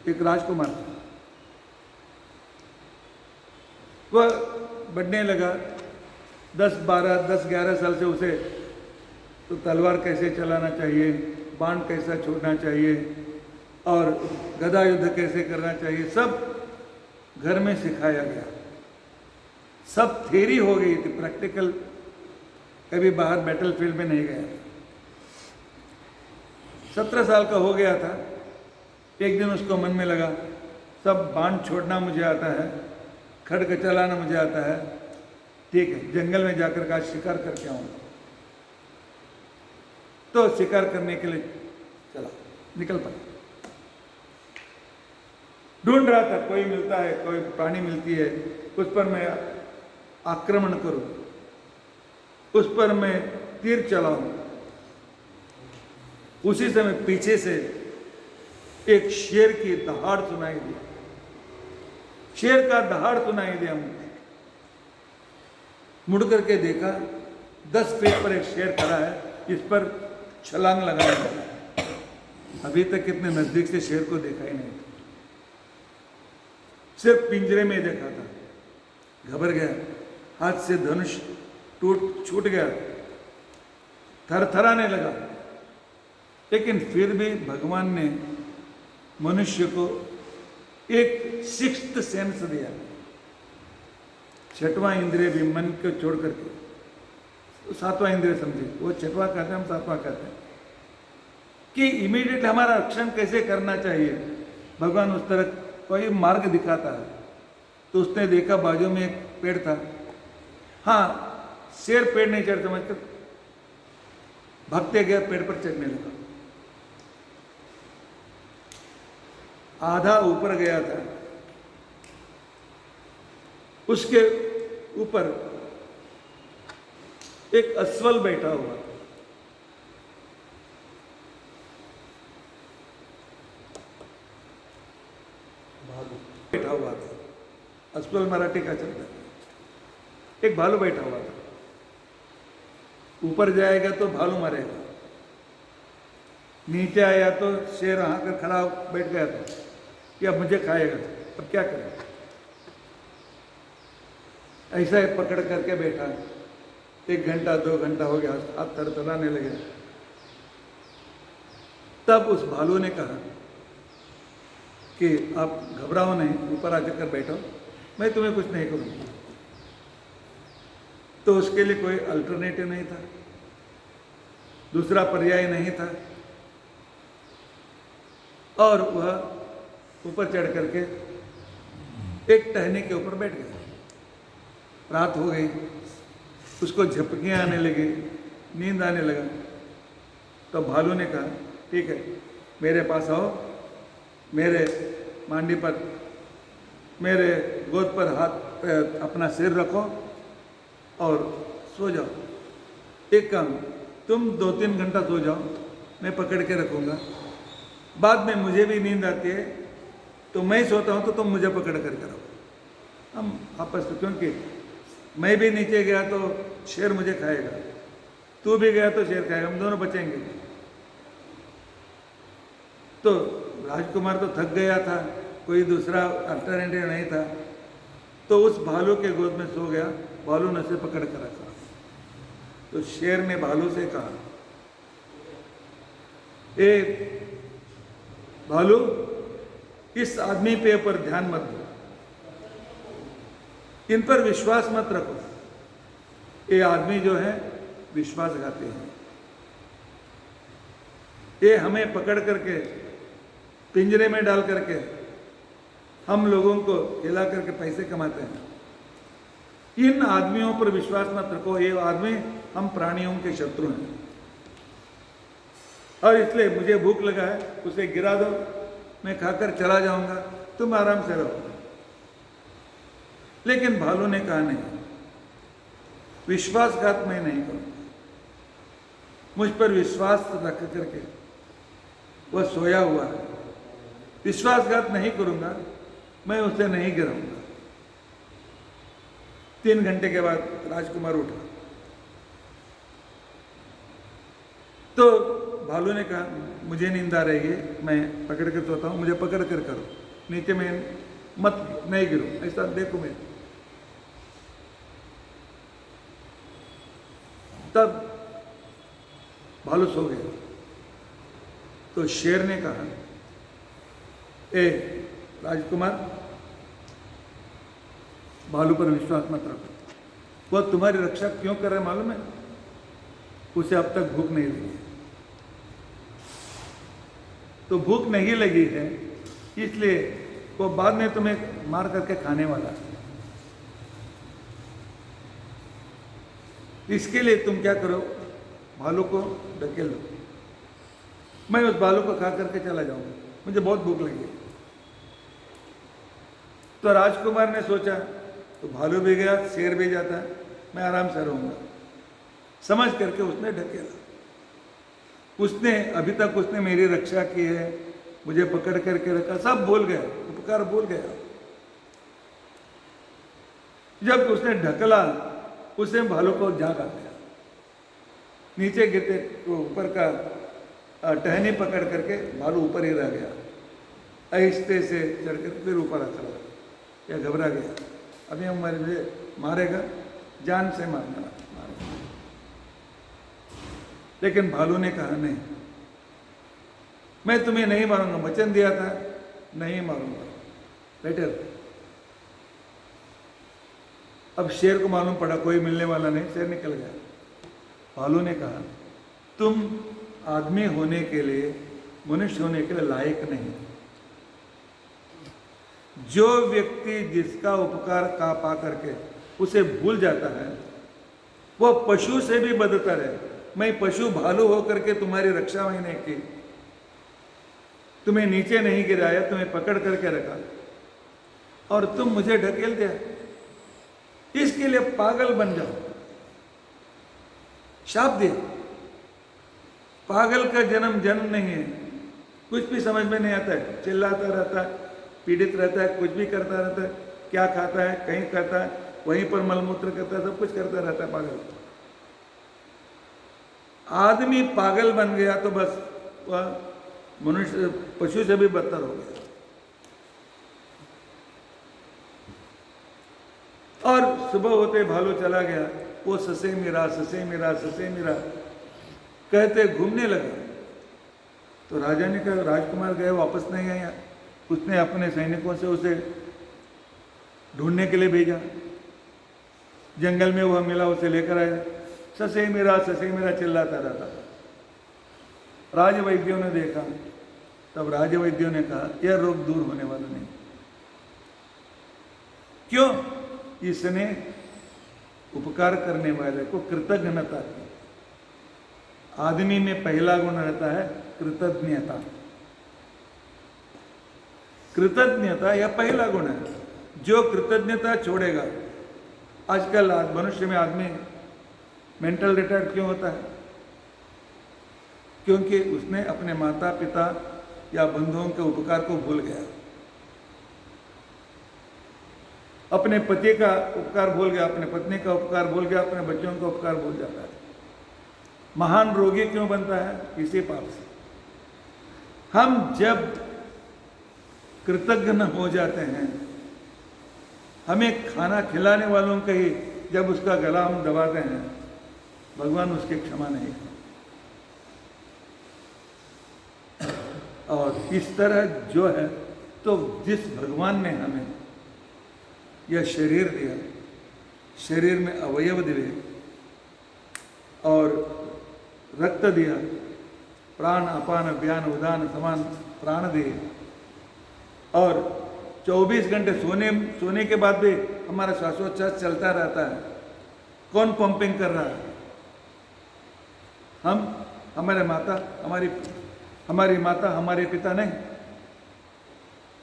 एक राजकुमार था, वह बढ़ने लगा 10-11 साल से उसे तो तलवार कैसे चलाना चाहिए, बाण कैसा छोड़ना चाहिए और गदा युद्ध कैसे करना चाहिए सब घर में सिखाया गया। सब थ्योरी हो गई थी, प्रैक्टिकल कभी बाहर बैटलफील्ड में नहीं गया। 17 साल का हो गया था। एक दिन उसको मन में लगा सब बाण छोड़ना मुझे आता है, खड्ग चलाना मुझे आता है, ठीक है जंगल में जाकर का शिकार करके आऊंगा। तो शिकार करने के लिए चला, निकल पड़ा। ढूंढ रहा था कोई मिलता है, कोई प्राणी मिलती है, उस पर मैं आक्रमण करूं, उस पर मैं तीर चलाऊं। उसी समय पीछे से एक शेर की दहाड़ सुनाई दी। शेर का दहाड़ सुनाई दिया मुझे। मुड़ करके देखा 10 फीट पर एक शेर खड़ा है, इस पर छलांग लगाने लगा। अभी तक इतने नजदीक से शेर को देखा ही नहीं था, सिर्फ पिंजरे में देखा था। घबर गया, हाथ से धनुष छूट गया, थरथराने लगा। लेकिन फिर भी भगवान ने मनुष्य को एक 6th सेंस दिया, 6वां इंद्रिय भी मन को छोड़ करके, तो 7वां इंद्रिय समझे, वो 6वां कहते हैं, हम 7वां कहते हैं, कि इमीडिएट हमारा रक्षण कैसे करना चाहिए। भगवान उस तरह कोई मार्ग दिखाता है। तो उसने देखा बाजू में एक पेड़ था, हाँ शेर पेड़ नहीं चढ़ समझकर भागते गया, पेड़ पर चढ़ने लगा। आधा ऊपर गया था, उसके ऊपर एक अस्वल बैठा हुआ था। बैठा हुआ था, अस्वल मराठी का शब्द है। एक भालू बैठा हुआ था। ऊपर जाएगा तो भालू मरेगा, नीचे आया तो शेर आकर खड़ा बैठ गया था कि अब मुझे खाएगा, अब क्या करें। ऐसा ही पकड़ करके बैठा, 1 घंटा 2 घंटा हो गया, हाथ थरथराने लगे। तब उस भालू ने कहा कि आप घबराओ नहीं, ऊपर आकर बैठो, मैं तुम्हें कुछ नहीं करूँगा। तो उसके लिए कोई अल्टरनेटिव नहीं था, दूसरा पर्याय नहीं था, और वह ऊपर चढ़ करके एक टहनी के ऊपर बैठ गया। रात हो गई, उसको झपकियाँ आने लगी, नींद आने लगा। तो भालू ने कहा ठीक है, मेरे पास आओ, मेरे मांडी पर, मेरे गोद पर हाथ, अपना सिर रखो और सो जाओ। एक काम, तुम 2-3 घंटा सो जाओ, मैं पकड़ के रखूँगा। बाद में मुझे भी नींद आती है तो मैं सोता हूँ तो तुम मुझे पकड़ कर रखो। हम आपस में, क्योंकि मैं भी नीचे गया तो शेर मुझे खाएगा, तू भी गया तो शेर खाएगा, हम दोनों बचेंगे। तो राजकुमार तो थक गया था, कोई दूसरा अल्टरनेटिव नहीं था, तो उस भालू के गोद में सो गया। भालू ने उसे पकड़ कर रखा। तो शेर ने भालू से कहा, ए भालू, इस आदमी पे पर ध्यान मत दो, इन पर विश्वास मत रखो, ये आदमी जो है विश्वासघाती है, ये हमें पकड़ करके पिंजरे में डाल करके हम लोगों को खिला करके पैसे कमाते हैं। इन आदमियों पर विश्वास मत रखो, ये आदमी हम प्राणियों के शत्रु हैं, और इसलिए मुझे भूख लगा है, उसे गिरा दो, मैं खाकर चला जाऊंगा, तुम आराम से रहो। लेकिन भालू ने कहा नहीं, विश्वासघात मैं नहीं करूंगा। मुझ पर विश्वास रख करके वह सोया हुआ है, विश्वासघात नहीं करूंगा, मैं उसे नहीं गिराऊंगा। 3 घंटे के बाद राजकुमार उठा। तो भालू ने कहा, मुझे नींद आ रही है, मैं पकड़ कर सोता हूँ, मुझे पकड़ कर करो, नीचे में मत नहीं गिरो, ऐसा देखो मैं। तब भालू सो गया। तो शेर ने कहा, ए राजकुमार, भालू पर विश्वास मत रखो, वह तुम्हारी रक्षा क्यों कर रहा है मालूम है? उसे अब तक भूख नहीं लगी। तो भूख नहीं लगी है इसलिए वो बाद में तुम्हें मार करके खाने वाला है। इसके लिए तुम क्या करो, भालू को ढकेल दो, मैं उस भालू को खा करके चला जाऊंगा, मुझे बहुत भूख लगी है। तो राजकुमार ने सोचा, तो भालू भी गया, शेर भी जाता है, मैं आराम से रहूंगा, समझ करके उसने ढकेला। उसने अभी तक उसने मेरी रक्षा की है, मुझे पकड़ करके रखा, सब भूल गया, उपकार भूल गया। जब उसने ढकला, उसने भालू को जाग आ गया, नीचे गिरते तो ऊपर का टहनी पकड़ करके भालू ऊपर ही रह गया। आहिस्ते से चढ़कर फिर ऊपर आ चला, या घबरा गया, अभी हमारे मुझे मारेगा, जान से मारेगा। लेकिन भालू ने कहा, नहीं, मैं तुम्हें नहीं मारूंगा, वचन दिया था, नहीं मारूंगा, बैठे रहो। अब शेर को मालूम पड़ा कोई मिलने वाला नहीं, शेर निकल गया। भालू ने कहा, तुम आदमी होने के लिए, मनुष्य होने के लिए लायक नहीं। जो व्यक्ति जिसका उपकार का पा करके उसे भूल जाता है, वह पशु से भी बदतर है। मैं पशु भालू होकर के तुम्हारी रक्षा मैंने की, तुम्हें नीचे नहीं गिराया, तुम्हें पकड़ करके रखा, और तुम मुझे ढकेल दिया। इसके लिए पागल बन जाओ, शाप दिया। पागल का जन्म नहीं है, कुछ भी समझ में नहीं आता है, चिल्लाता रहता है, पीड़ित रहता है, कुछ भी करता रहता है, क्या खाता है, कहीं करता है, वहीं पर मलमूत्र करता है, सब कुछ करता रहता है पागल। आदमी पागल बन गया तो बस वह मनुष्य पशु से भी बदतर हो गया। और सुबह होते भालू चला गया, वो ससे मेरा ससे मेरा ससे मेरा कहते घूमने लगा। तो राजा ने कहा, राजकुमार गए वापस नहीं आया। उसने अपने सैनिकों से उसे ढूंढने के लिए भेजा। जंगल में वह मिला, उसे लेकर आया। ससे मेरा चिल्लाता रहता था। राजवैद्यों ने देखा, तब राजवैद्यों ने कहा यह रोग दूर होने वाला नहीं। क्यों? इसने उपकार करने वाले को कृतज्ञता की। आदमी में पहला गुण रहता है कृतज्ञता। कृतज्ञता यह पहला गुण है। जो कृतज्ञता छोड़ेगा, आजकल मनुष्य में आदमी मेंटल रिटार्ड क्यों होता है? क्योंकि उसने अपने माता पिता या बंधुओं के उपकार को भूल गया, अपने पति का उपकार भूल गया, अपने पत्नी का उपकार भूल गया, अपने बच्चों का उपकार भूल जाता है। महान रोगी क्यों बनता है? इसी पाप से। हम जब कृतज्ञ हो जाते हैं, हमें खाना खिलाने वालों का ही जब उसका गला हम दबाते हैं, भगवान उसकी क्षमा नहीं करते। और इस तरह जो है, तो जिस भगवान ने हमें यह शरीर दिया, शरीर में अवयव दिए और रक्त दिया, प्राण अपान व्यान उदान समान प्राण दिए, और 24 घंटे सोने के बाद भी हमारा श्वासोच्छ्वास चलता रहता है। कौन पंपिंग कर रहा है? हम, हमारे माता, हमारी माता, हमारे पिता नहीं।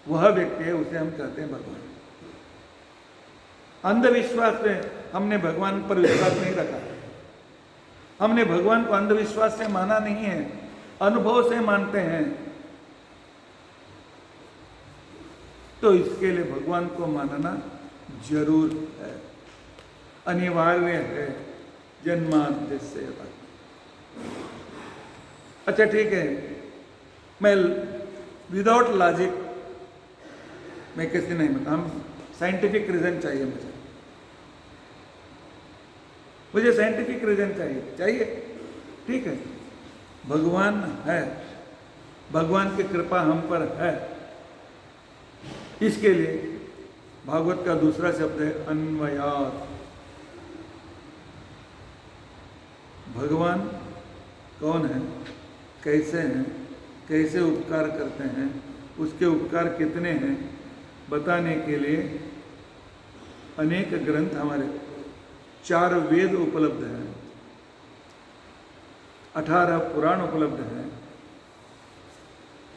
वह व्यक्ति है, उसे हम कहते हैं भगवान। अंधविश्वास से हमने भगवान पर विश्वास नहीं रखा। हमने भगवान को अंधविश्वास से माना नहीं है, अनुभव से मानते हैं। तो इसके लिए भगवान को मानना जरूर है, अनिवार्य है, जन्माद्यस्य। अच्छा ठीक है, मैं विदाउट लॉजिक मैं किसी नहीं बता, हम साइंटिफिक रीजन चाहिए मुझे साइंटिफिक रीजन चाहिए। ठीक है, भगवान है, भगवान की कृपा हम पर है। इसके लिए भागवत का दूसरा शब्द है अन्वयात्। भगवान कौन है, कैसे हैं, कैसे उपकार करते हैं, उसके उपकार कितने हैं बताने के लिए अनेक ग्रंथ हमारे 4 वेद उपलब्ध हैं, 18 पुराण उपलब्ध हैं,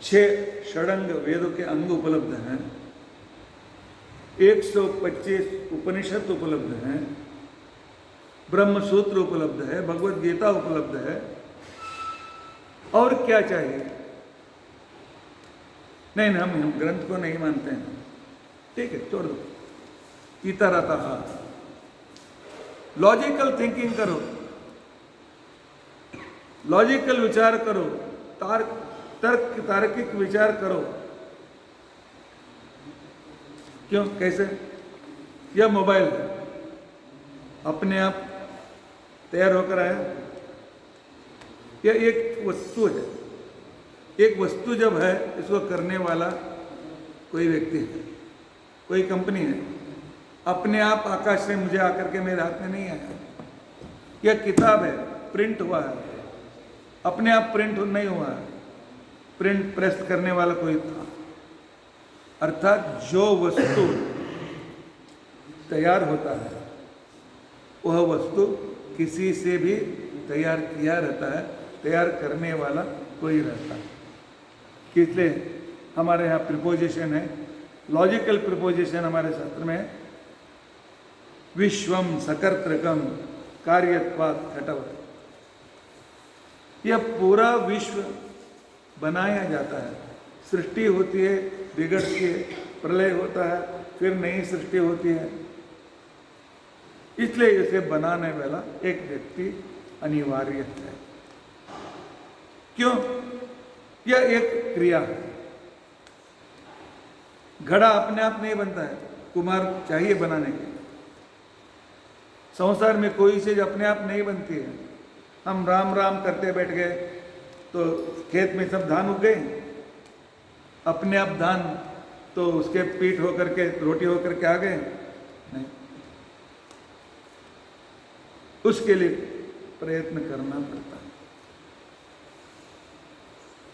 6 षडंग वेदों के अंग उपलब्ध हैं, 125 उपनिषद उपलब्ध हैं, ब्रह्म सूत्र उपलब्ध है, भगवत गीता उपलब्ध है। और क्या चाहिए? नहीं, हम ग्रंथ को नहीं मानते हैं। ठीक है, छोड़ दो। इतर अतः लॉजिकल थिंकिंग करो, लॉजिकल विचार करो, तार्किक विचार करो। क्यों? कैसे? यह मोबाइल अपने आप तैयार होकर आया? यह एक वस्तु है। एक वस्तु जब है, इसको करने वाला कोई व्यक्ति है, कोई कंपनी है। अपने आप आकाश से मुझे आकर के मेरे हाथ में नहीं आया। यह किताब है, प्रिंट हुआ है, अपने आप प्रिंट नहीं हुआ है, प्रिंट प्रेस करने वाला कोई था। अर्थात जो वस्तु तैयार होता है, वह वस्तु किसी से भी तैयार किया रहता है, तैयार करने वाला कोई रहता है। इसलिए हमारे यहाँ प्रिपोजिशन है, लॉजिकल प्रिपोजिशन हमारे शास्त्र में है, विश्वम सकर्तृकम कार्यत्वात् घटवत्। यह पूरा विश्व बनाया जाता है, सृष्टि होती है, बिगड़ती है, प्रलय होता है, फिर नई सृष्टि होती है। इसलिए इसे बनाने वाला एक व्यक्ति अनिवार्य है। क्यों? यह एक क्रिया है। घड़ा अपने आप नहीं बनता है, कुम्हार चाहिए बनाने के। संसार में कोई चीज अपने आप नहीं बनती है। हम राम राम करते बैठ गए तो खेत में सब धान उग गए, अपने आप धान तो उसके पीठ होकर के रोटी होकर के आ गए? नहीं, उसके लिए प्रयत्न करना पड़ता है।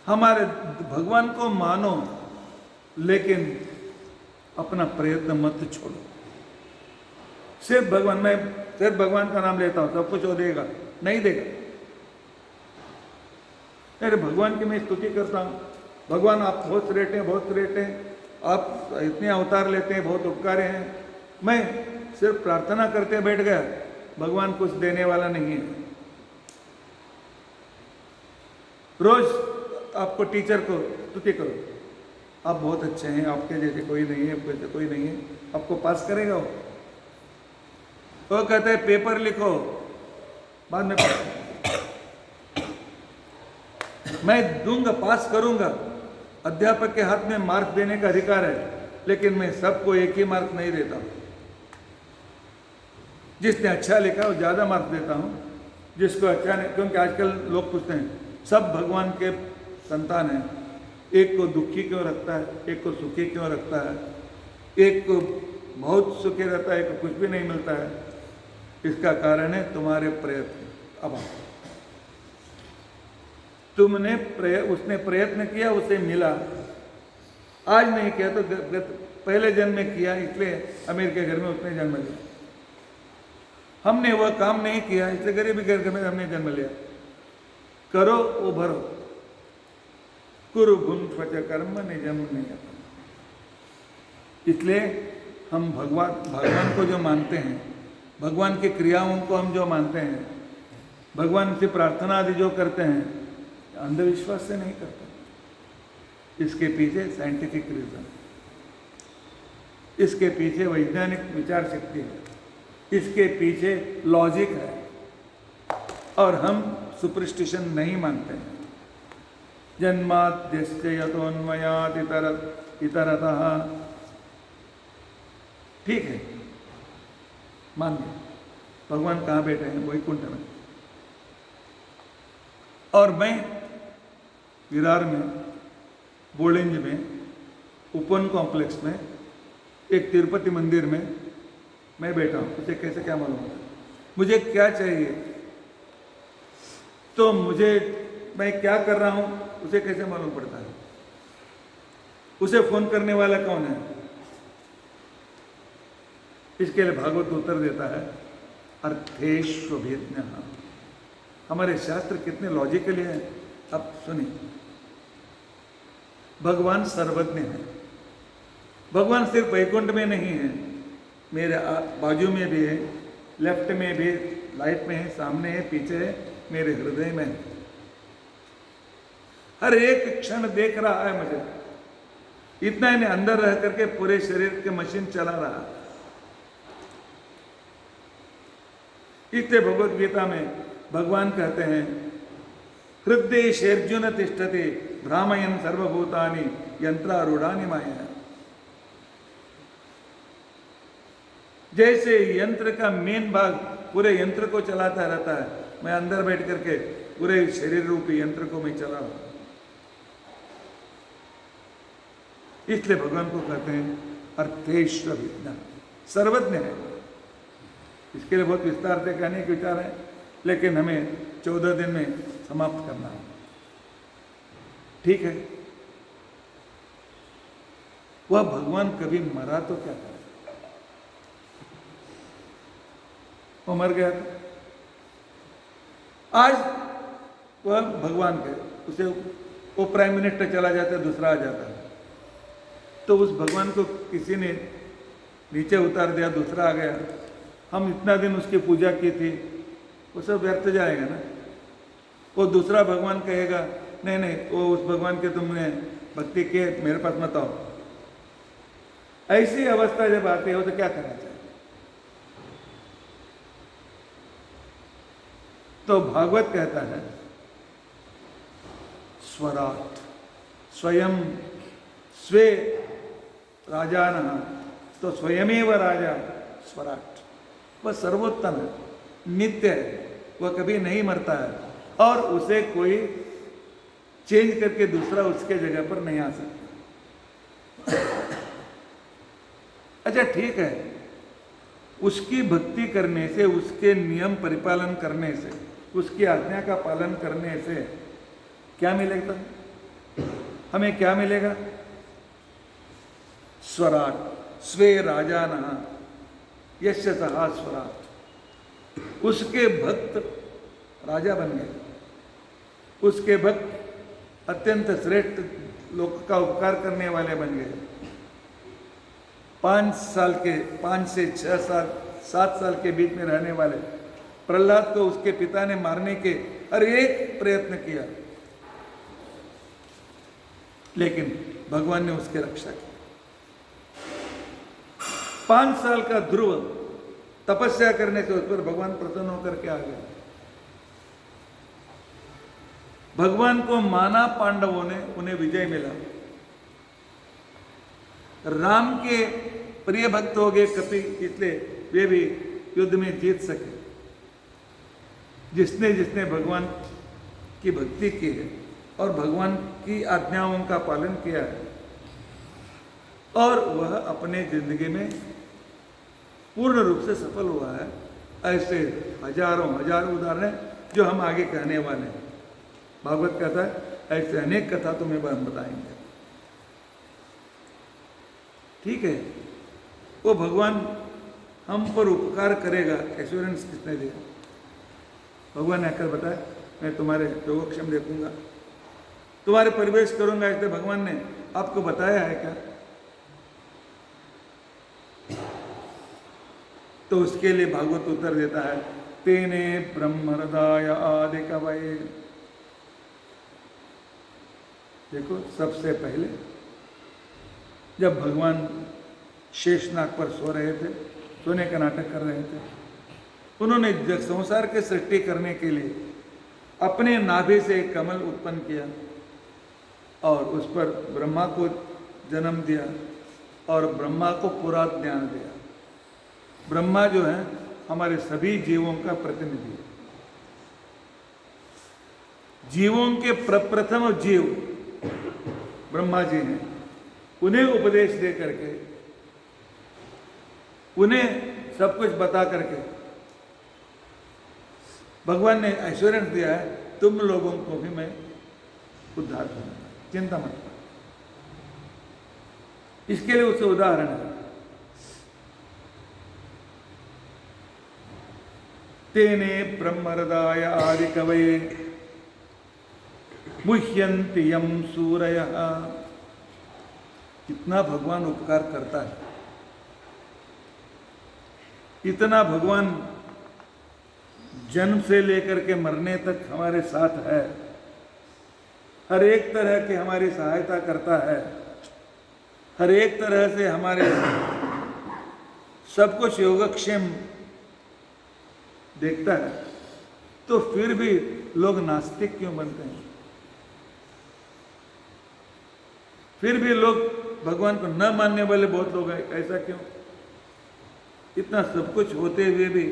हमारे भगवान को मानो, लेकिन अपना प्रयत्न मत छोड़ो। सिर्फ भगवान, मैं सिर्फ भगवान का नाम लेता हूं, सब कुछ वो देगा, नहीं देगा। अरे भगवान की मैं स्तुति करता हूं, भगवान आप बहुत श्रेष्ठ हैं, बहुत श्रेष्ठ हैं, आप इतने अवतार लेते हैं, बहुत उपकारी हैं। मैं सिर्फ प्रार्थना करते बैठ गया, भगवान कुछ देने वाला नहीं है। रोज आपको टीचर को स्तुति करो, आप बहुत अच्छे हैं, आपके जैसे कोई नहीं है, जैसे कोई नहीं है, आपको पास करेगा वो? तो कहते हैं पेपर लिखो, बाद में मैं दूंगा, पास करूंगा। अध्यापक के हाथ में मार्क देने का अधिकार है, लेकिन मैं सबको एक ही मार्क नहीं देता। जिसने अच्छा लिखा वो ज्यादा मार्क देता हूं, जिसको अच्छा नहीं। क्योंकि आजकल लोग पूछते हैं सब भगवान के संतान हैं, एक को दुखी क्यों रखता है, एक को सुखी क्यों रखता है, एक को बहुत सुखी रहता है, एक को कुछ भी नहीं मिलता है। इसका कारण है तुम्हारे प्रयत्न अभाव। उसने प्रयत्न किया, उसे मिला। आज नहीं किया तो पहले जन्म में किया, इसलिए अमीर के घर में उसने जन्म लिया। हमने वह काम नहीं किया, इसलिए गरीबी के घर में हमने जन्म लिया। करो वो भरो, कुरु भुंक्ष्व च कर्म निजम नियतम्। इसलिए हम भगवान को जो मानते हैं, भगवान की क्रियाओं को हम जो मानते हैं, भगवान से प्रार्थना आदि जो करते हैं, अंधविश्वास से नहीं करते। इसके पीछे साइंटिफिक रीजन, इसके पीछे वैज्ञानिक विचार शक्ति है, इसके पीछे लॉजिक है, और हम सुपरस्टिशन नहीं मानते हैं। जन्माद्यस्य यतोन्मयात् इतरतः, ठीक है, मान गए भगवान कहाँ बैठे हैं? वैकुंठ में। और मैं विरार में, बोलेंज में, उपवन कॉम्प्लेक्स में, एक तिरुपति मंदिर में मैं बैठा हूं। उसे कैसे क्या मालूम होता? मुझे क्या चाहिए तो मैं क्या कर रहा हूं उसे कैसे मालूम पड़ता है? उसे फोन करने वाला कौन है? इसके लिए भागवत उत्तर देता है, अर्थेष्वभिज्ञः। हमारे शास्त्र कितने लॉजिकली हैं। अब सुनिए, भगवान सर्वज्ञ है। भगवान सिर्फ वैकुंठ में नहीं है, मेरे बाजू में भी है, लेफ्ट में भी, लाइट में है, सामने है, पीछे है, मेरे हृदय में है। हर एक क्षण देख रहा है मुझे। इतना ही नहीं, अंदर रह करके पूरे शरीर के मशीन चला रहा। इसलिए भगवद गीता में भगवान कहते हैं, हृदयेषु तिष्ठति भ्रामयन् सर्वभूतानि यंत्रारूढ़ानि माया। जैसे यंत्र का मेन भाग पूरे यंत्र को चलाता रहता है, मैं अंदर बैठ करके पूरे शरीर रूपी यंत्र को मैं चला रहा हूं। इसलिए भगवान को कहते हैं अर्थेष्वभिज्ञः, सर्वज्ञ है। इसके लिए बहुत विस्तार से कहने के विचार है, लेकिन हमें 14 दिन में समाप्त करना है। ठीक है, वह भगवान कभी मरा तो क्या करे? वो मर गया था। आज वह भगवान के, उसे वो प्राइम मिनिस्टर चला जाता है, दूसरा आ जाता है, तो उस भगवान को किसी ने नीचे उतार दिया, दूसरा आ गया। हम इतना दिन उसकी पूजा की थी, वो सब व्यर्थ जाएगा ना। वो दूसरा भगवान कहेगा, नहीं नहीं, वो उस भगवान के तुमने भक्ति की, मेरे पास मत आओ। ऐसी अवस्था जब आती है तो क्या करना चाहिए? तो भागवत कहता है स्वराट, स्वयं स्वे राजान, तो स्वयमेव राजा स्वराट, वह सर्वोत्तम है, नित्य है, वह कभी नहीं मरता है और उसे कोई चेंज करके दूसरा उसके जगह पर नहीं आ सकता। अच्छा ठीक है, उसकी भक्ति करने से, उसके नियम परिपालन करने से, उसकी आज्ञा का पालन करने से क्या मिलेगा? हमें क्या मिलेगा? स्वराट, स्वे राजा नहा यश सहा स्वराट, उसके भक्त राजा बन गए, उसके भक्त अत्यंत श्रेष्ठ लोक का उपकार करने वाले बन गए। 5 से 6 साल 7 साल के बीच में रहने वाले प्रहलाद को उसके पिता ने मारने के हर एक प्रयत्न किया, लेकिन भगवान ने उसकी रक्षा की। 5 साल का ध्रुव तपस्या करने से उस पर भगवान प्रसन्न होकर के आ गए। भगवान को माना पांडवों ने, उन्हें विजय मिला। राम के प्रिय भक्त हो गए कपि, इसलिए वे भी युद्ध में जीत सके। जिसने जिसने भगवान की भक्ति की है और भगवान की आज्ञाओं का पालन किया है, और वह अपने जिंदगी में पूर्ण रूप से सफल हुआ है, ऐसे हजारों उदाहरण जो हम आगे कहने वाले हैं। भागवत कहता है ऐसे अनेक कथा तुम्हें हम बताएंगे। ठीक है, वो भगवान हम पर उपकार करेगा, एश्योरेंस किसने दिया? भगवान ने आकर बताया मैं तुम्हारे योगक्षेम देखूंगा, तुम्हारे परिवेश करूंगा, ऐसे भगवान ने आपको बताया है क्या? तो उसके लिए भागवत उत्तर देता है तेने ब्रह्म हृदय आदि कवये। देखो, सबसे पहले जब भगवान शेषनाग पर सो रहे थे, सोने का नाटक कर रहे थे, उन्होंने संसार के सृष्टि करने के लिए अपने नाभि से एक कमल उत्पन्न किया और उस पर ब्रह्मा को जन्म दिया और ब्रह्मा को पूरा ज्ञान दिया। ब्रह्मा जो है हमारे सभी जीवों का प्रतिनिधि है। जीवों के प्रप्रथम जीव ब्रह्मा जी हैं, उन्हें उपदेश दे करके, उन्हें सब कुछ बता करके भगवान ने एश्योरेंस दिया है तुम लोगों को भी मैं उद्धार करूंगा, चिंता मत करो। इसके लिए उससे उदाहरण है तेने ब्रह्महृदाय आदि कवये मुह्यन्ति यम सूरयः। कितना भगवान उपकार करता है, इतना भगवान जन्म से लेकर के मरने तक हमारे साथ है, हर एक तरह की हमारी सहायता करता है, हर एक तरह से हमारे सब कुछ योगक्षेम देखता है। तो फिर भी लोग नास्तिक क्यों बनते हैं? फिर भी लोग भगवान को न मानने वाले बहुत लोग हैं, ऐसा क्यों? इतना सब कुछ होते हुए भी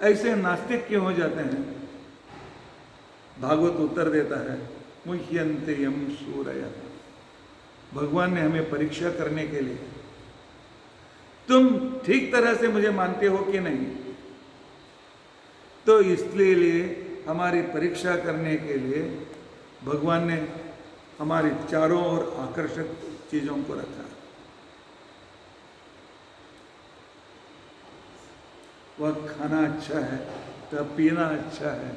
ऐसे नास्तिक क्यों हो जाते हैं? भागवत उत्तर देता है मुह्यन्ते यम सूरयः। भगवान ने हमें परीक्षा करने के लिए, तुम ठीक तरह से मुझे मानते हो कि नहीं, तो इसलिए हमारी परीक्षा करने के लिए भगवान ने हमारी चारों ओर आकर्षक चीजों को रखा। वह खाना अच्छा है, तो पीना अच्छा है,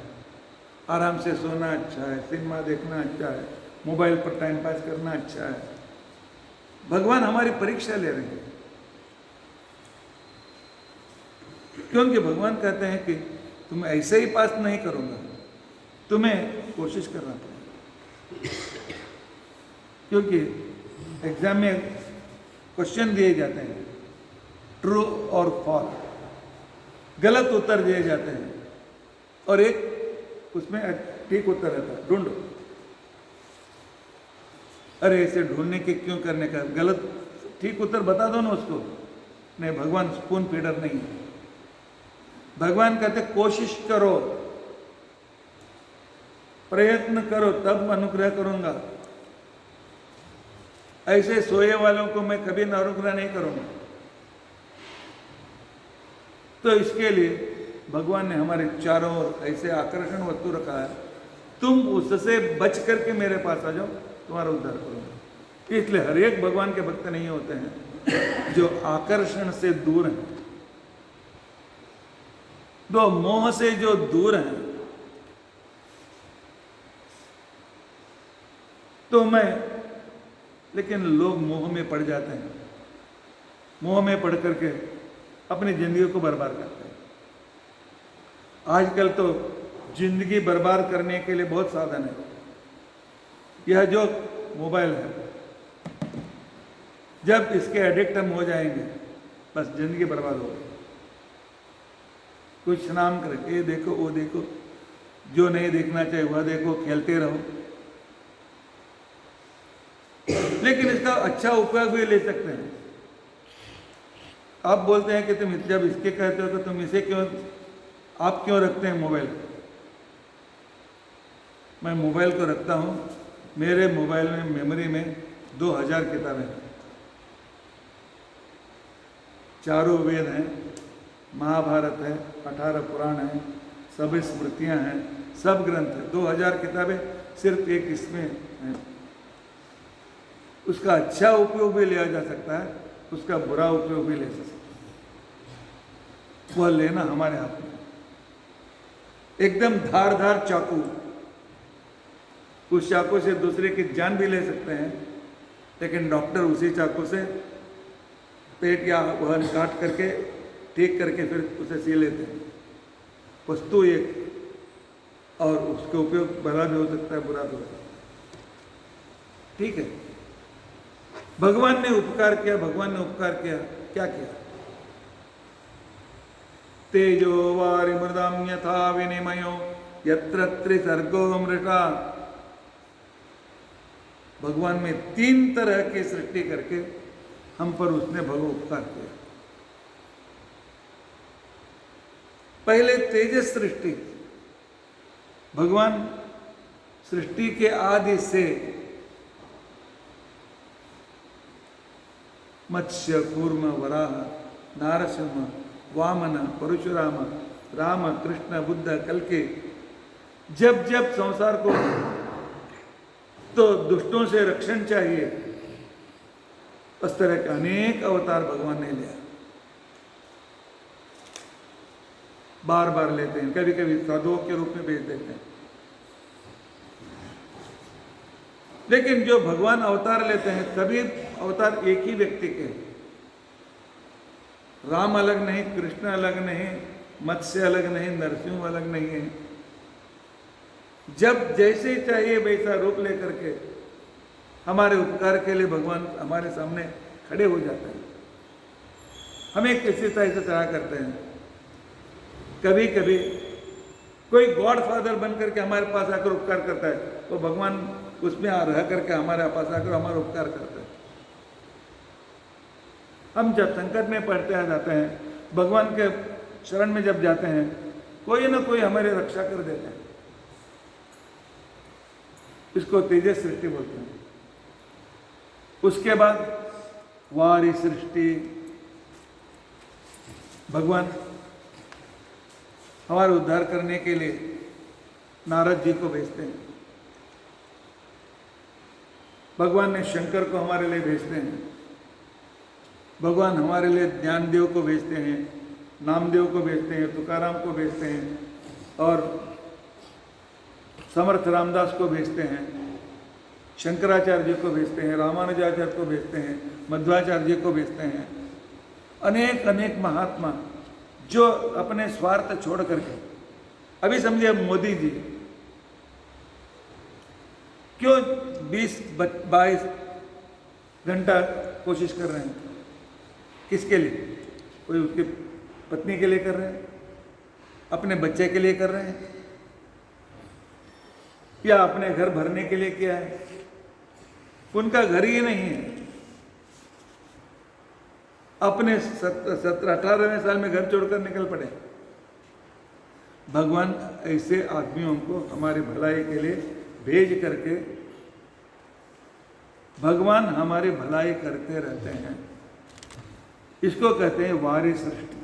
आराम से सोना अच्छा है, सिनेमा देखना अच्छा है, मोबाइल पर टाइम पास करना अच्छा है। भगवान हमारी परीक्षा ले रहे हैं, क्योंकि भगवान कहते हैं कि तुम ऐसे ही पास नहीं करूंगा, तुम्हें कोशिश करना पड़ेगा। क्योंकि एग्जाम में क्वेश्चन दिए जाते हैं, ट्रू और फॉल्स, गलत उत्तर दिए जाते हैं, और एक उसमें ठीक उत्तर रहता है, ढूंढो। अरे इसे ढूंढने के क्यों करने का, गलत ठीक उत्तर बता दो ना उसको। नहीं, भगवान स्पून फीडर नहीं है। भगवान कहते कोशिश करो, प्रयत्न करो, तब अनुग्रह करूंगा। ऐसे सोए वालों को मैं कभी अनुग्रह नहीं करूंगा। तो इसके लिए भगवान ने हमारे चारों ओर ऐसे आकर्षण वस्तु रखा है, तुम उससे बच करके मेरे पास आ जाओ, तुम्हारा उद्धार करूंगा। इसलिए हर एक भगवान के भक्त नहीं होते हैं जो आकर्षण से दूर हैं, दो मोह से जो दूर हैं। तो मैं, लेकिन लोग मोह में पड़ जाते हैं, मोह में पड़ करके अपनी जिंदगी को बर्बाद करते हैं। आजकल तो जिंदगी बर्बाद करने के लिए बहुत साधन है। यह जो मोबाइल है, जब इसके एडिक्ट हम हो जाएंगे, बस जिंदगी बर्बाद हो गई। कुछ नाम करके ये देखो वो देखो, जो नहीं देखना चाहिए वह देखो, खेलते रहो। लेकिन इसका अच्छा उपयोग भी ले सकते हैं। आप बोलते हैं कि तुम जब इसके कहते हो तो तुम इसे क्यों, आप क्यों रखते हैं मोबाइल? मैं मोबाइल को रखता हूं, मेरे मोबाइल में मेमोरी में 2000 किताबें हैं, चारों वेद हैं, महाभारत है, 18 पुराण हैं, सब स्मृतियां हैं, सब ग्रंथ हैं। 2000 किताबें सिर्फ एक इसमें हैं। उसका अच्छा उपयोग भी लिया जा सकता है, उसका बुरा उपयोग भी ले सकता है। वह लेना हमारे हाथ में। एकदम धारदार चाकू, उस चाकू से दूसरे की जान भी ले सकते हैं, लेकिन डॉक्टर उसी चाकू से पेट या वह काट करके ठीक करके फिर उसे सी लेते हैं। वस्तु एक, और उसके उपयोग भला भी हो सकता है, बुरा भी हो सकता है। ठीक है, भगवान ने उपकार किया, भगवान ने उपकार किया, क्या किया? तेजो वारि मृदाम यथा विनिमयो यत्र त्रिसर्गो मृषा। भगवान में 3 तरह की सृष्टि करके हम पर उसने भगवान उपकार किया। पहले तेजस सृष्टि, भगवान सृष्टि के आदि से मत्स्य, कूर्म, वराह, नारसिंह, वामन, परशुराम, राम, कृष्ण, बुद्ध, कल्कि, जब जब संसार को तो दुष्टों से रक्षण चाहिए, उस तरह के अनेक अवतार भगवान ने लिया। बार बार लेते हैं, कभी कभी साधुओं के रूप में भेज देते हैं। लेकिन जो भगवान अवतार लेते हैं, सभी अवतार एक ही व्यक्ति के हैं। राम अलग नहीं, कृष्ण अलग नहीं, मत्स्य अलग नहीं, नरसिंह अलग नहीं है। जब जैसे चाहिए वैसा रूप लेकर के हमारे उपकार के लिए भगवान हमारे सामने खड़े हो जाते हैं। हमें किसी तरह से सहाय करते हैं। कभी कभी कोई गॉड फादर बन करके हमारे पास आकर उपकार करता है, तो भगवान उसमें रह करके हमारे पास आकर हमारा उपकार करते हैं। हम जब संकट में पड़ते आ जाते हैं, भगवान के शरण में जब जाते हैं, कोई ना कोई हमारी रक्षा कर देते हैं। इसको तेजस सृष्टि बोलते हैं। उसके बाद वारी सृष्टि, भगवान हमारा उद्धार करने के लिए नारद जी को भेजते हैं। भगवान ने शंकर को हमारे लिए भेजते हैं। भगवान हमारे लिए ज्ञानदेव को भेजते हैं, नामदेव को भेजते हैं, तुकाराम को भेजते हैं, और समर्थ रामदास को भेजते हैं, शंकराचार्य जी को भेजते हैं, रामानुजाचार्य को भेजते हैं, मध्वाचार्य जी को भेजते हैं। अनेक अनेक महात्मा जो अपने स्वार्थ छोड़ करके, अभी समझिए मोदी जी क्यों 20-22 घंटा कोशिश कर रहे हैं? किसके लिए? कोई उसकी पत्नी के लिए कर रहे हैं, अपने बच्चे के लिए कर रहे हैं, या अपने घर भरने के लिए किया है? उनका घर ही नहीं है। अपने 17-18वें साल में घर छोड़कर निकल पड़े। भगवान ऐसे आदमियों को हमारी भलाई के लिए भेज करके, भगवान हमारी भलाई करते रहते हैं। इसको कहते हैं वारी सृष्टि।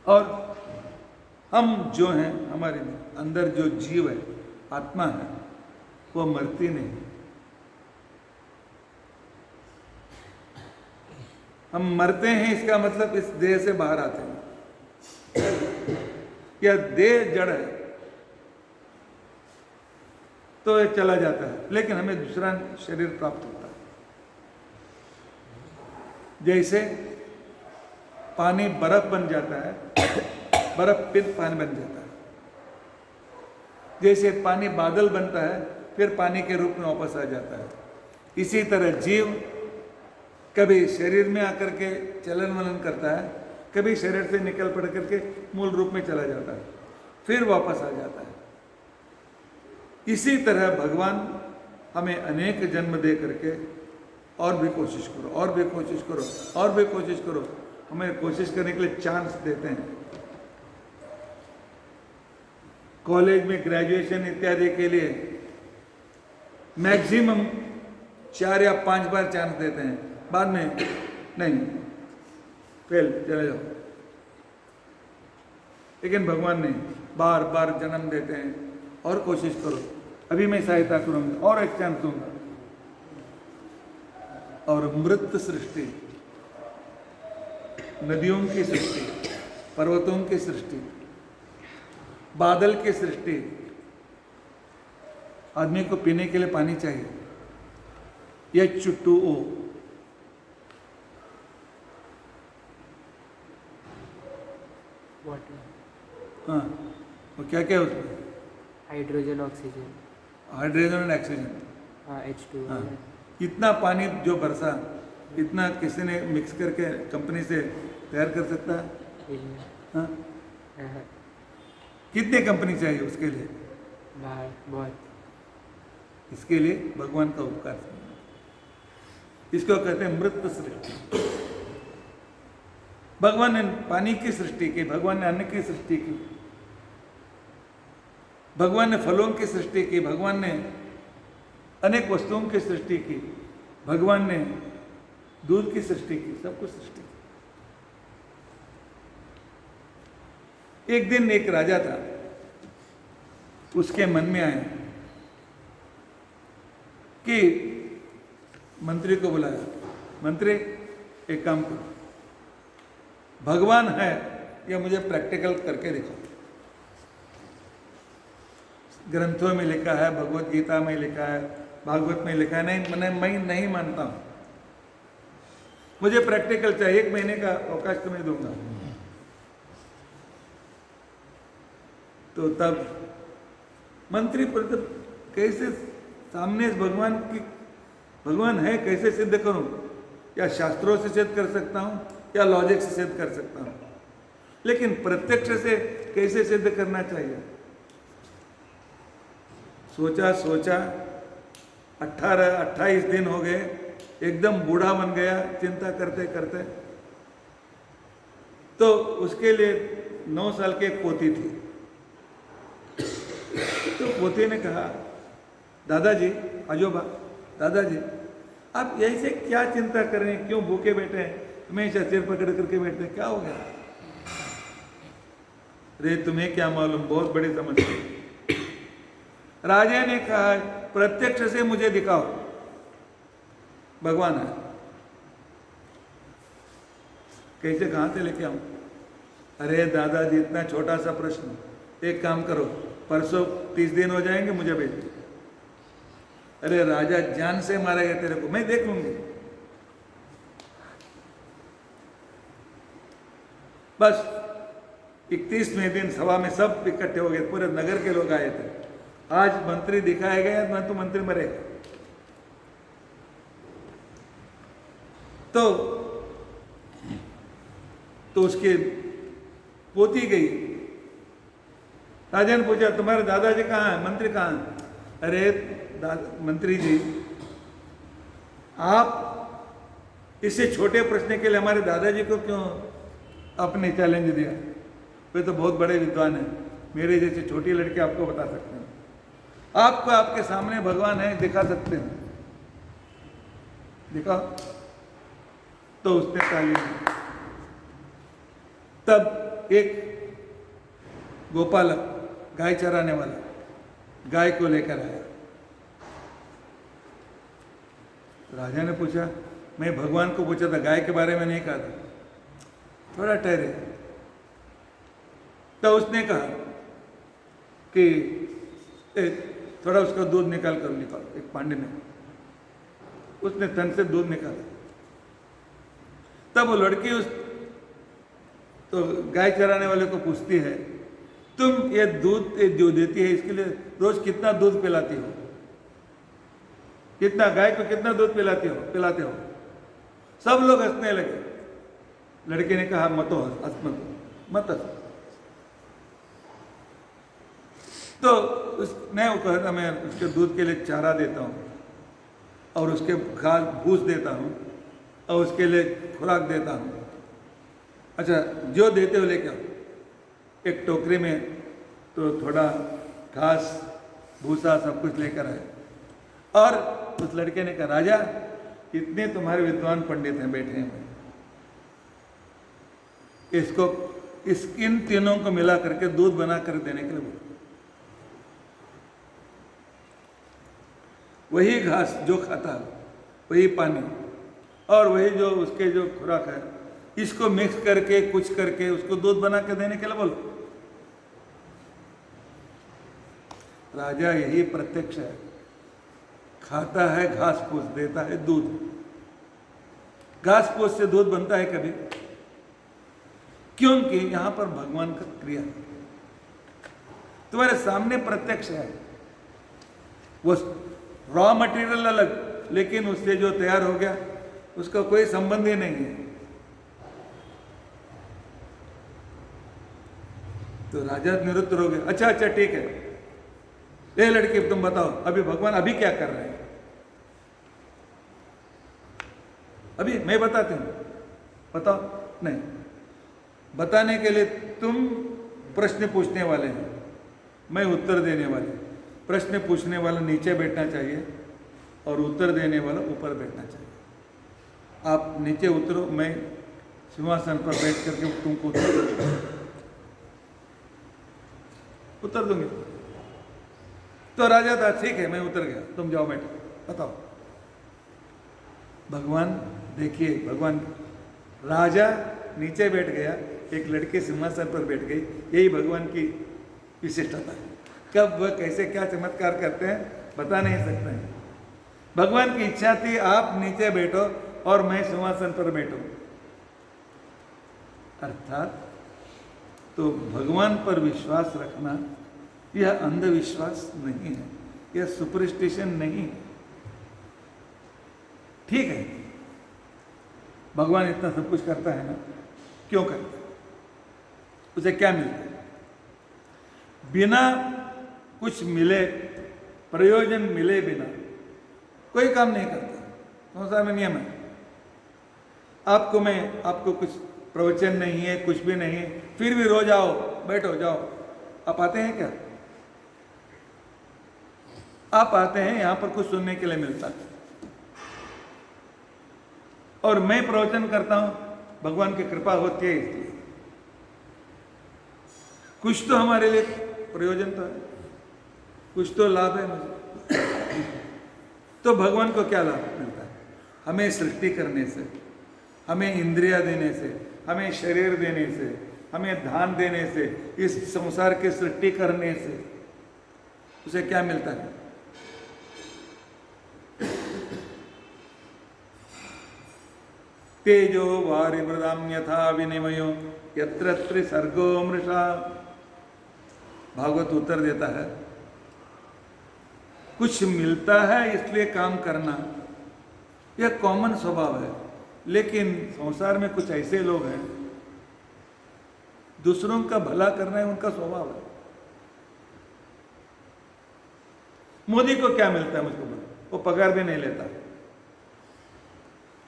और हम जो हैं, हमारे अंदर जो जीव है, आत्मा है, वो मरती नहीं। हम मरते हैं, इसका मतलब इस देह से बाहर आते हैं। या देह जड़ है तो ये चला जाता है, लेकिन हमें दूसरा शरीर प्राप्त होता है। जैसे पानी बर्फ बन जाता है, बर्फ फिर पानी बन जाता है। जैसे पानी बादल बनता है, फिर पानी के रूप में वापस आ जाता है। इसी तरह जीव कभी शरीर में आकर के चलन वलन करता है, कभी शरीर से निकल पड़ करके मूल रूप में चला जाता है, फिर वापस आ जाता है। इसी तरह भगवान हमें अनेक जन्म दे करके और भी कोशिश करो, और भी कोशिश करो, और भी कोशिश करो, हमें कोशिश करने के लिए चांस देते हैं। कॉलेज में ग्रेजुएशन इत्यादि के लिए मैक्सिमम 4 या 5 बार चांस देते हैं, बाद में नहीं, फेल, चले जाओ। लेकिन भगवान ने बार बार जन्म देते हैं, और कोशिश करो, अभी मैं सहायता करूंगा, और एक चांस दूंगा। और मृत सृष्टि, नदियों की सृष्टि, पर्वतों की सृष्टि, बादल की सृष्टि। आदमी को पीने के लिए पानी चाहिए, H2O। वाटर, हाँ, वो क्या क्या है उसमें? हाइड्रोजन, ऑक्सीजन, हाइड्रोजन और ऑक्सीजन। हाँ, H2O। हाँ, इतना पानी जो बरसा, इतना किसी ने मिक्स करके कंपनी से तैयार कर सकता है? हाँ, कितने कंपनी चाहिए उसके लिए? बहुत। इसके लिए भगवान का उपकार, इसको कहते हैं मृत सृष्टि। भगवान ने पानी की सृष्टि की, भगवान ने अन्न की सृष्टि की, भगवान ने फलों की सृष्टि की, भगवान ने अनेक वस्तुओं की सृष्टि की, भगवान ने दूध की सृष्टि की, सब कुछ सृष्टि की। एक दिन एक राजा था, उसके मन में आया कि मंत्री को बुलाया, मंत्री एक काम करो, भगवान है या मुझे प्रैक्टिकल करके दिखाओ। ग्रंथों में लिखा है, भगवत गीता में लिखा है, भागवत में लिखा है, नहीं मैं नहीं मानता हूं, मुझे प्रैक्टिकल चाहिए, 1 महीने का अवकाश तुम्हें दूंगा। तो तब मंत्री पर कैसे सामने भगवान है कैसे सिद्ध करूं? या शास्त्रों से सिद्ध कर सकता हूं या लॉजिक से सिद्ध कर सकता हूं, लेकिन प्रत्यक्ष से कैसे सिद्ध करना चाहिए? सोचा 28 दिन हो गए, एकदम बूढ़ा बन गया चिंता करते करते। तो उसके लिए 9 साल की एक पोती थी। तो पोती ने कहा, दादाजी, अजोबा, दादाजी आप यही से क्या चिंता कर रहे हैं, क्यों भूखे बैठे हैं, हमेशा सिर पकड़ करके बैठते हैं, क्या हो गया? अरे तुम्हें क्या मालूम, बहुत बड़ी समस्या है। राजा ने कहा, प्रत्यक्ष से मुझे दिखाओ भगवान है। कैसे, कहां से लेके आऊं? अरे दादाजी इतना छोटा सा प्रश्न, एक काम करो, परसों 30 दिन हो जाएंगे, मुझे भेज दो। अरे राजा जान से मारेगा तेरे को, मैं देख लूंगी। बस 31वें दिन सभा में सब इकट्ठे हो गए, पूरे नगर के लोग आए थे। आज मंत्री दिखाया गया, मैं तो मंत्री मरेगा। तो उसकी पोती गई राजा ने पूछा तुम्हारे दादाजी कहाँ हैं, मंत्री कहाँ हैं? अरे मंत्री जी, आप इससे छोटे प्रश्न के लिए हमारे दादाजी को क्यों आपने चैलेंज दिया? वे तो बहुत बड़े विद्वान हैं, मेरे जैसे छोटी लड़के आपको बता सकते हैं। आपको आपके सामने भगवान है, दिखा सकते हैं, दिखा। तो उसने ताली दी। तब एक गोपालक, गाय चराने वाला, गाय को लेकर आया। राजा ने पूछा, मैं भगवान को पूछा था, गाय के बारे में नहीं कहा था, थोड़ा ठहरे। तो उसने कहा कि थोड़ा उसका दूध निकाल कर निकालो, एक पांडे में उसने तन से दूध निकाला। तब वो लड़की उस तो गाय चराने वाले को पूछती है, तुम ये दूध जो देती है इसके लिए रोज कितना दूध पिलाती हो? कितना, गाय को कितना दूध पिलाते हो? सब लोग हंसने लगे। लड़के ने कहा मत हंस। तो उसने वो कहता, मैं उसके दूध के लिए चारा देता हूँ और उसके घास भूस देता हूँ और उसके लिए खुराक देता हूँ। अच्छा, जो देते हो लेके आओ। एक टोकरी में तो थोड़ा घास भूसा सब कुछ लेकर आए। और उस लड़के ने कहा, राजा इतने तुम्हारे विद्वान पंडित हैं बैठे हैं, इसको इन तीनों को मिला करके दूध बना कर देने के लिए बोलो। वही घास जो खाता, वही पानी और वही जो उसके जो खुराक है, इसको मिक्स करके कुछ करके उसको दूध बना के देने के लिए बोलो। राजा यही प्रत्यक्ष है, खाता है घास फूस, देता है दूध। घास फूस से दूध बनता है कभी? क्योंकि यहां पर भगवान का क्रिया है, तुम्हारे सामने प्रत्यक्ष है। वो रॉ मटेरियल अलग, लेकिन उससे जो तैयार हो गया उसका कोई संबंध ही नहीं है। तो राजा निरुत्तर हो गया। अच्छा ठीक है, ये लड़की तुम बताओ, अभी भगवान अभी क्या कर रहे हैं? अभी मैं बताती हूं, बताओ। नहीं, बताने के लिए तुम प्रश्न पूछने वाले हैं, मैं उत्तर देने वाले। प्रश्न पूछने वाला नीचे बैठना चाहिए और उत्तर देने वाला ऊपर बैठना चाहिए। आप नीचे उतरो, मैं सिंहासन पर बैठ करके तुमको उत्तर दूंगी। तो राजा था, ठीक है मैं उतर गया, तुम जाओ बैठो, बताओ। भगवान देखिए, भगवान राजा नीचे बैठ गया, एक लड़के सिंहासन पर बैठ गई। यही भगवान की विशिष्टता है। कब वह कैसे क्या चमत्कार करते हैं बता नहीं सकते हैं। भगवान की इच्छा थी आप नीचे बैठो और मैं सिंहासन पर बैठूं। अर्थात तो भगवान पर विश्वास रखना यह अंधविश्वास नहीं है, यह सुपरस्टिशन नहीं है। ठीक है, भगवान इतना सब कुछ करता है ना, क्यों करता है? उसे क्या मिलता है? बिना कुछ मिले, प्रयोजन मिले बिना कोई काम नहीं करता। संसार में नियम है। आपको कुछ प्रवचन नहीं है, कुछ भी नहीं है, फिर भी रोज आओ, बैठो, जाओ। आप आते हैं क्या? आप आते हैं, यहां पर कुछ सुनने के लिए मिलता है। और मैं प्रवचन करता हूं, भगवान की कृपा होती है, इसलिए कुछ तो हमारे लिए प्रयोजन तो है, कुछ तो लाभ है मुझे। तो भगवान को क्या लाभ मिलता है? हमें सृष्टि करने से, हमें इंद्रिया देने से, हमें शरीर देने से, हमें धान देने से, इस संसार की सृष्टि करने से उसे क्या मिलता है? तेजो वारिमृदाम यथा विनिमयो यत्र त्रिसर्गो मृषा। भागवत उत्तर देता है, कुछ मिलता है इसलिए काम करना यह कॉमन स्वभाव है। लेकिन संसार में कुछ ऐसे लोग हैं, दूसरों का भला करना है उनका स्वभाव है, मोदी को क्या मिलता है मुझको बोलो, वो पगार भी नहीं लेता।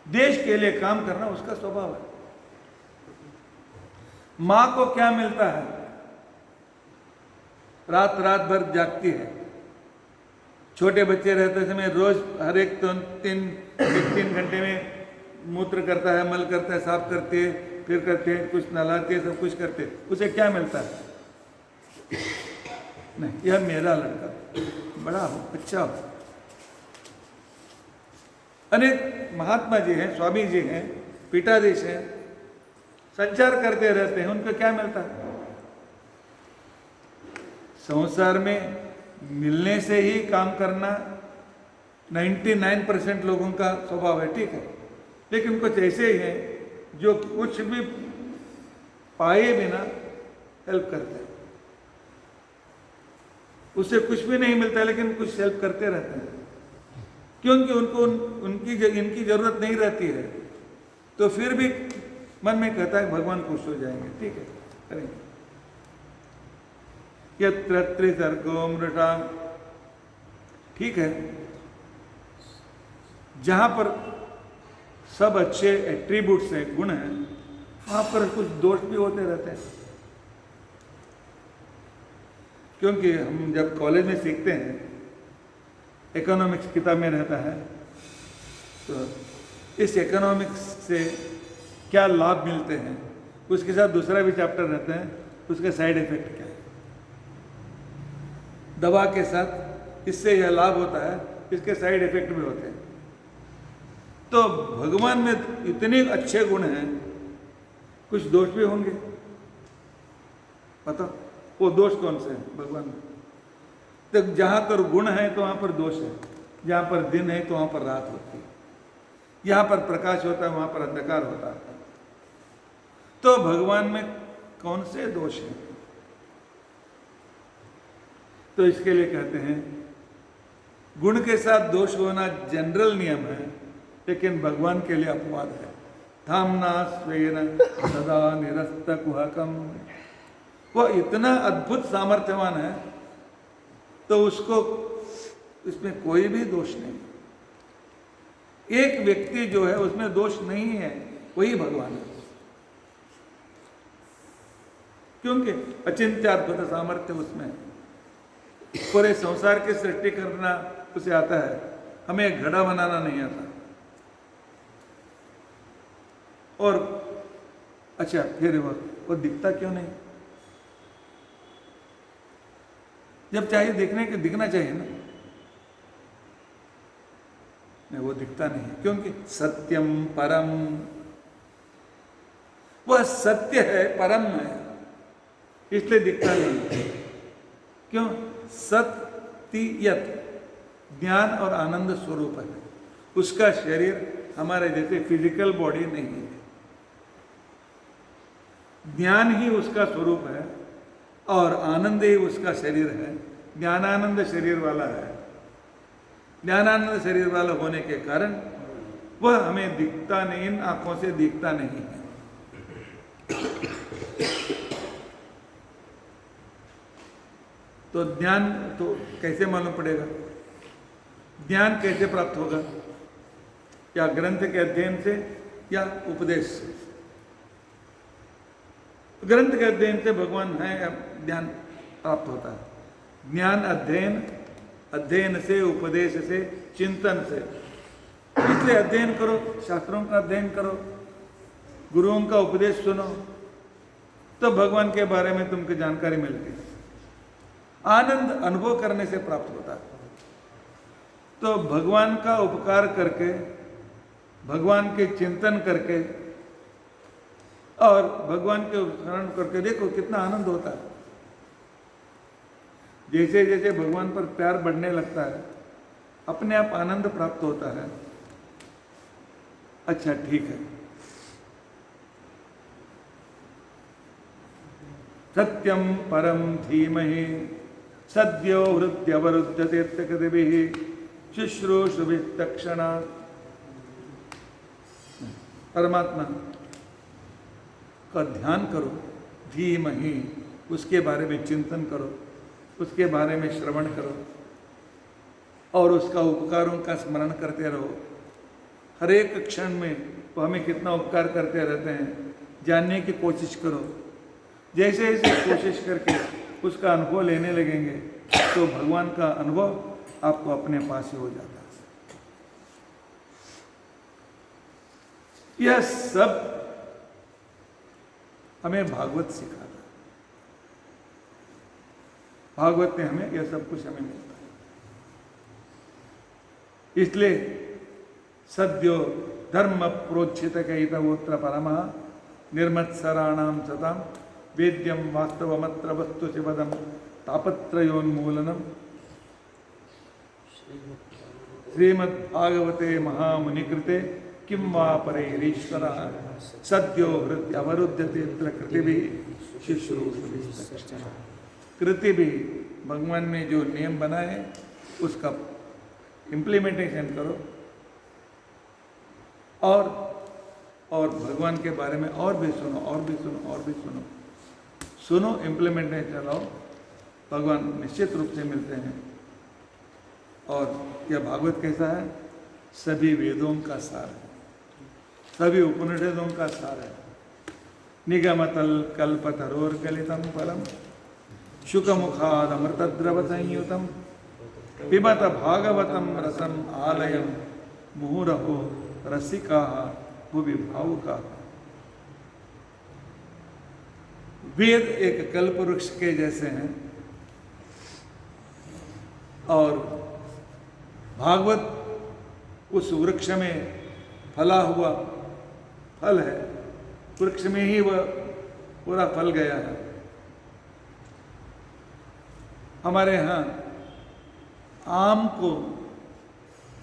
देश के लिए काम करना उसका स्वभाव है। मां को क्या मिलता है? रात रात भर जागती है। छोटे बच्चे रहते समय रोज हर एक तो तीन घंटे में मूत्र करता है, मल करता है, साफ करते है, फिर करते हैं, कुछ नहलाते हैं, सब कुछ करते हैं। उसे क्या मिलता है? नहीं, यह मेरा लड़का बड़ा हो, अच्छा हो। अनेक महात्मा जी हैं, स्वामी जी हैं, पीठाधीश हैं, संचार करते रहते हैं, उनको क्या मिलता है? संसार में मिलने से ही काम करना 99% लोगों का स्वभाव है, ठीक है। लेकिन कुछ ऐसे ही हैं जो कुछ भी पाए बिना हेल्प करते हैं। उससे कुछ भी नहीं मिलता लेकिन कुछ हेल्प करते रहते हैं, क्योंकि उनको इनकी जरूरत नहीं रहती है। तो फिर भी मन में कहता है भगवान खुश हो जाएंगे, ठीक है, करेंगे। यत्र त्रिसर्गो मृषा, ठीक है, जहां पर सब अच्छे एट्रीब्यूट्स हैं, गुण हैं, वहां पर कुछ दोष भी होते रहते हैं। क्योंकि हम जब कॉलेज में सीखते हैं, इकोनॉमिक्स किताब में रहता है, तो इस इकोनॉमिक्स से क्या लाभ मिलते हैं, उसके साथ दूसरा भी चैप्टर रहता है, उसके साइड इफेक्ट क्या है। दवा के साथ इससे यह लाभ होता है, इसके साइड इफेक्ट भी होते हैं। तो भगवान में इतने अच्छे गुण हैं, कुछ दोष भी होंगे, बताओ वो दोष कौन से हैं भगवान में? तो जहां पर गुण है तो वहां पर दोष है, जहां पर दिन है तो वहां पर रात होती है, यहां पर प्रकाश होता है वहां पर अंधकार होता है। तो भगवान में कौन से दोष हैं? तो इसके लिए कहते हैं गुण के साथ दोष होना जनरल नियम है, लेकिन भगवान के लिए अपवाद है। धामना स्वेन सदा निरस्त कुहकम, वो इतना अद्भुत सामर्थ्यवान है तो उसको इसमें कोई भी दोष नहीं। एक व्यक्ति जो है उसमें दोष नहीं है, वही भगवान है, क्योंकि अचिंत्य अद्भुत सामर्थ्य उसमें। पूरे संसार की सृष्टि करना उसे आता है, हमें एक घड़ा बनाना नहीं आता। और अच्छा, फिर वो दिखता क्यों नहीं? जब चाहिए देखने के दिखना चाहिए ना, नहीं वो दिखता नहीं, क्योंकि सत्यम परम, वह सत्य है, परम है, इसलिए दिखता नहीं। क्यों? सत्ययत ज्ञान और आनंद स्वरूप है, उसका शरीर हमारे जैसे फिजिकल बॉडी नहीं है। ज्ञान ही उसका स्वरूप है और आनंद ही उसका शरीर है। ज्ञानानंद शरीर वाला है। ज्ञानानंद शरीर वाला होने के कारण वह हमें दिखता नहीं, इन आंखों से दिखता नहीं है। तो ज्ञान तो कैसे मालूम पड़ेगा? ज्ञान कैसे प्राप्त होगा? या ग्रंथ के अध्ययन से या उपदेश से? ग्रंथ के अध्ययन से भगवान है, ज्ञान प्राप्त होता है। ज्ञान अध्ययन से, उपदेश से, चिंतन से। इसलिए अध्ययन करो, शास्त्रों का अध्ययन करो, गुरुओं का उपदेश सुनो, तो भगवान के बारे में तुमको जानकारी मिलती है। आनंद अनुभव करने से प्राप्त होता है। तो भगवान का उपकार करके, भगवान के चिंतन करके और भगवान के स्मरण करके देखो कितना आनंद होता है। जैसे जैसे भगवान पर प्यार बढ़ने लगता है, अपने आप आनंद प्राप्त होता है। अच्छा, ठीक है। सत्यम परम धीमहि सद्यो हृद्यवरुध्यते कृतिभिः शुश्रूषुभिः तत्क्षणात्। परमात्मा का ध्यान करो, धीमहि, उसके बारे में चिंतन करो, उसके बारे में श्रवण करो, और उसका उपकारों का स्मरण करते रहो। हर एक क्षण में वो हमें कितना उपकार करते रहते हैं, जानने की कोशिश करो। जैसे जैसे कोशिश करके उसका अनुभव लेने लगेंगे तो भगवान का अनुभव आपको अपने पास ही हो जाता है। यह सब हमें भागवत सिखाता है। भागवत में हमें यह सब कुछ हमें मिलता है। इसलिए सद्यो धर्म प्रोच्छित कहितवोत्र परमा निर्मत्सराणाम सताम वेद्यम वास्तवमत्र वस्तु शिवदम तापत्रयोन्मूलनम श्रीमद्भागवते महामुनिकृते किं वा परैरीश्वरः सद्यो हृदय अवरुध्यते कृतिभिः शुश्रूषुभिः। कृति भी भगवान ने जो नियम बनाए उसका इम्प्लीमेंटेशन करो और भगवान के बारे में और भी सुनो, और भी सुनो, और भी सुनो। सुनो, इम्प्लीमेंटेशन चलाओ, भगवान निश्चित रूप से मिलते हैं। और यह भागवत कैसा है? सभी वेदों का सार है, सभी उपनिषदों का सार है। निगमतल कल्पतरोर्गलितं फलम शुकमुखादमृतद्रव संयुतम पिबत भागवतम रसम आलयम मुहुरहो रसिका भुवि भावुका। वेद एक कल्प वृक्ष के जैसे हैं और भागवत उस वृक्ष में फला हुआ फल है। वृक्ष में ही वह पूरा फल गया है। हमारे यहाँ आम को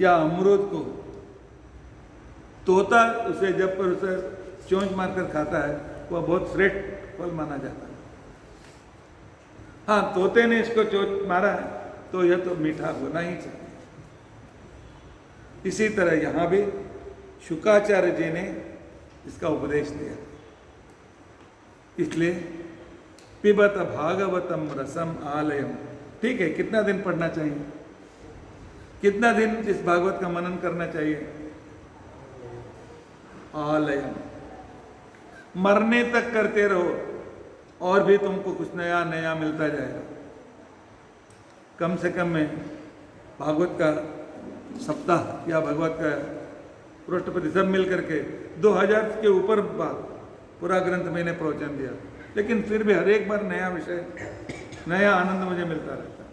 या अमरूद को तोता उसे जब पर उसे चोंच मारकर खाता है वह बहुत श्रेष्ठ फल माना जाता है। हाँ, तोते ने इसको चोंच मारा है तो यह तो मीठा होना ही चाहिए। इसी तरह यहाँ भी शुकाचार्य जी ने इसका उपदेश दिया। इसलिए पिबत भागवतम रसम आलयम। ठीक है, कितना दिन पढ़ना चाहिए? कितना दिन इस भागवत का मनन करना चाहिए? आलयम, मरने तक करते रहो और भी तुमको कुछ नया नया मिलता जाएगा। कम से कम में भागवत का सप्ताह या भागवत का पृष्ठपति सब मिल करके 2000 के ऊपर बात पूरा ग्रंथ मैंने प्रवचन दिया, लेकिन फिर भी हर एक बार नया विषय, नया आनंद मुझे मिलता रहता है।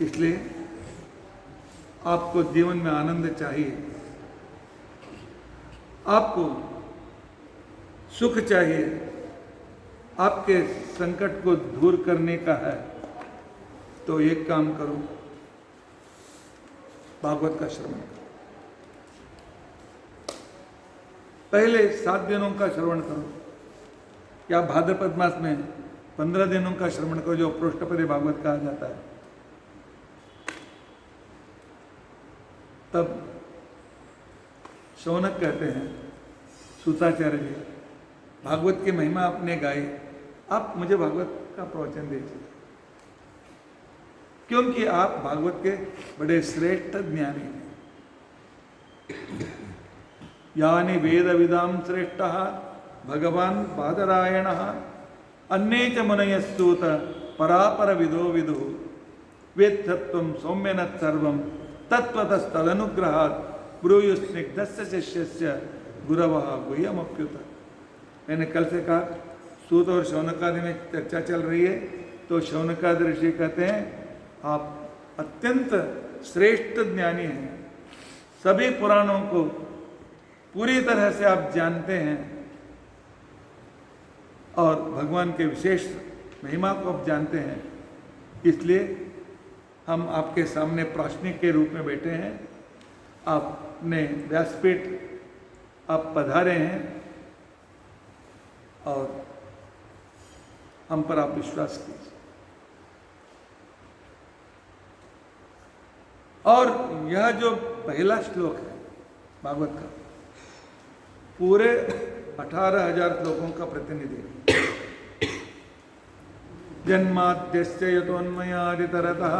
इसलिए आपको जीवन में आनंद चाहिए, आपको सुख चाहिए, आपके संकट को दूर करने का है तो एक काम करो, भागवत का श्रवण करो। पहले 7 दिनों का श्रवण करो या भाद्रपद मास में 15 दिनों का श्रवण करो, जो पृष्ठपदि भागवत कहा जाता है। तब शौनक कहते हैं, सूताचार्य जी, भागवत की महिमा आपने गाई, आप मुझे भागवत का प्रवचन दीजिए, क्योंकि आप भागवत के बड़े श्रेष्ठ ज्ञानी हैं। यानि वेद विदाम श्रेष्ठ भगवान बादरायण अन्ये च मुनयस्तूत परापर विदो विदु वेत्थत्वं सौम्यन सर्वं तत्त्वतस्तदनुग्रहात् ब्रूयुस्निग्धस्य शिष्यस्य गुरवः गुह्यमप्युत। मैंने कल से कहा, सूत और शौनकादि में चर्चा चल रही है, तो शौनकादि ऋषि कहते हैं आप अत्यंत श्रेष्ठ ज्ञानी हैं, सभी पुराणों को पूरी तरह से आप जानते हैं और भगवान के विशेष महिमा को आप जानते हैं। इसलिए हम आपके सामने प्राश्निक के रूप में बैठे हैं, आपने व्यासपीठ आप पधारे हैं और हम पर आप विश्वास कीजिए। और यह जो पहला श्लोक है भागवत का, पूरे 18,000 श्लोकों का प्रतिनिधि है। जन्माद्यस्य यतोन्मयादितरतः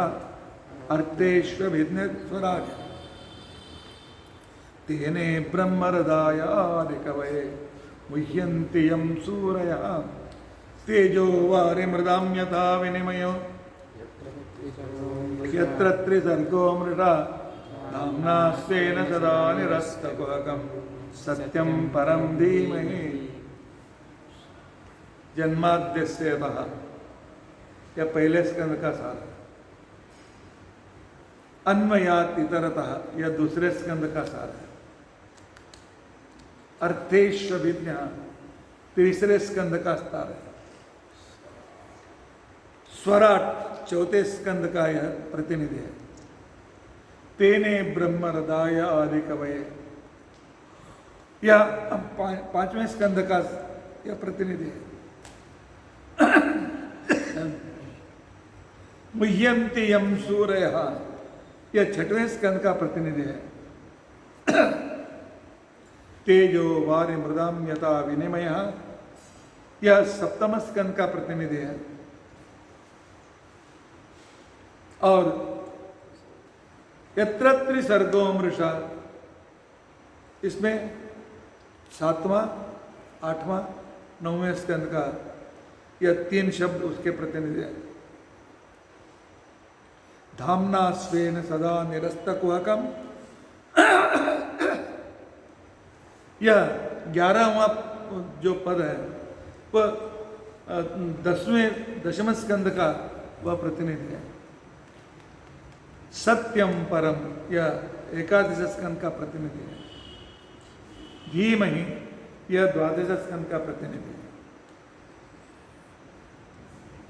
अर्थेष्वभिघ्नस्वराट् तेने ब्रह्महृदायादिकवये मुह्यन्ति यं सूरयः तेजो वारिमृदां यथा विनिमयो यत्र त्रिसर्गो मृषा धाम्ना स्वेन सदा निरस्तकुहकं सत्यं परं धीमहि जन्माद्यस्य यतः या पहले स्कंद का सार है। अन्वयात इतरतः यह दूसरे स्कंद का सार है। अर्थेष्वभिज्ञ तीसरे स्कंद का सार है। स्वराट चौथे स्कंद का यह प्रतिनिधि है। तेने ब्रह्म हृदय आदि कवये यह पांचवें स्कंद का यह प्रतिनिधि है। मुह्यन्ति यम सूरयः यह छठवें स्कंद का प्रतिनिधि है। तेजो वारि मृदाम यथा विनिमयः यह सप्तम स्कंद का प्रतिनिधि है। और यत्र त्रिसर्गो मृषा इसमें सातवां, आठवां, नौवें स्कंद का यह तीन शब्द उसके प्रतिनिधि है। धाम्ना स्वेन सदा निरस्तकुहकम यह 11वां जो पद है वह दशम स्कंद का वह प्रतिनिधि है। सत्यम परम यह एकादश स्कंद का प्रतिनिधि है। धीमहि यह द्वादश स्कंद का प्रतिनिधि है।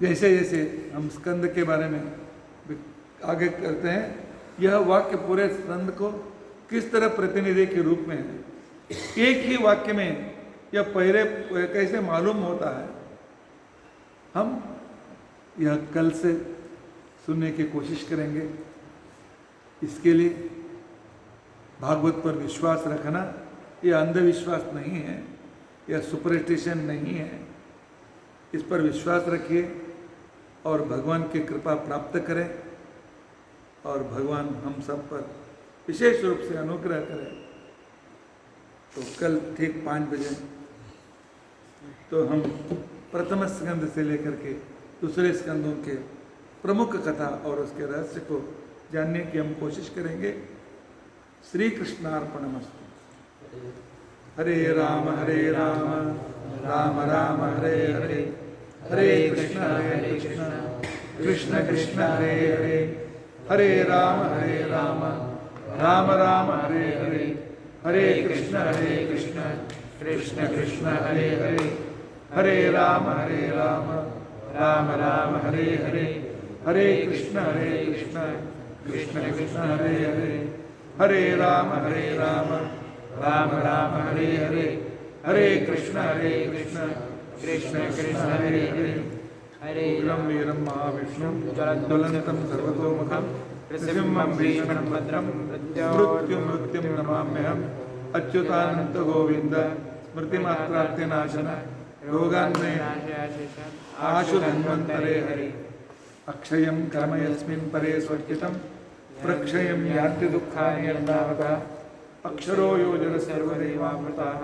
जैसे जैसे हम स्कंद के बारे में आगे करते हैं, यह वाक्य पूरे स्कंद को किस तरह प्रतिनिधि के रूप में है, एक ही वाक्य में यह पहले कैसे मालूम होता है, हम यह कल से सुनने की कोशिश करेंगे। इसके लिए भागवत पर विश्वास रखना यह अंधविश्वास नहीं है, यह सुपरस्टिशन नहीं है। इस पर विश्वास रखिए और भगवान की कृपा प्राप्त करें और भगवान हम सब पर विशेष रूप से अनुग्रह करें। तो कल ठीक 5 बजे तो हम प्रथम स्कंद से लेकर के दूसरे स्कंदों के प्रमुख कथा और उसके रहस्य को जानने की हम कोशिश करेंगे। श्री कृष्णार्पणमस्तु। हरे राम राम राम हरे हरे, हरे कृष्ण कृष्ण कृष्ण हरे हरे, हरे राम राम राम हरे हरे, हरे कृष्ण कृष्ण कृष्ण हरे हरे, हरे राम राम राम हरे हरे, हरे कृष्ण कृष्ण कृष्ण हरे हरे, हरे राम राम राम हरे हरे, हरे कृष्ण कृष्ण कृष्ण हरे हरे, हरे उग्रं वीरं महाविष्णुं ज्वलन्तं सर्वतोमुखं नृसिंहं भीषणं भद्रं मृत्युं नमाम्यहम्। अच्युतानंत गोविंद स्मृतिमात्रार्थिनाशन रोगान्मे आशु धन्वन्तरे हरि, अक्षयं कर्म यस्मिन् परे स्वर्गितं प्रक्षयं यान्ति दुःखानि यन्नावता, अक्षरो योजन सर्वदेवामृताः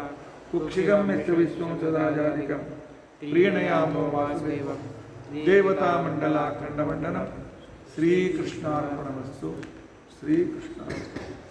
कुक्षिगं यस्य विश्वं सदाजादिकं प्रीणयामो वासुदेवं देवतामण्डलाखण्डमण्डनं। श्रीकृष्णार्पणमस्तु। श्रीकृष्णार्पणमस्तु।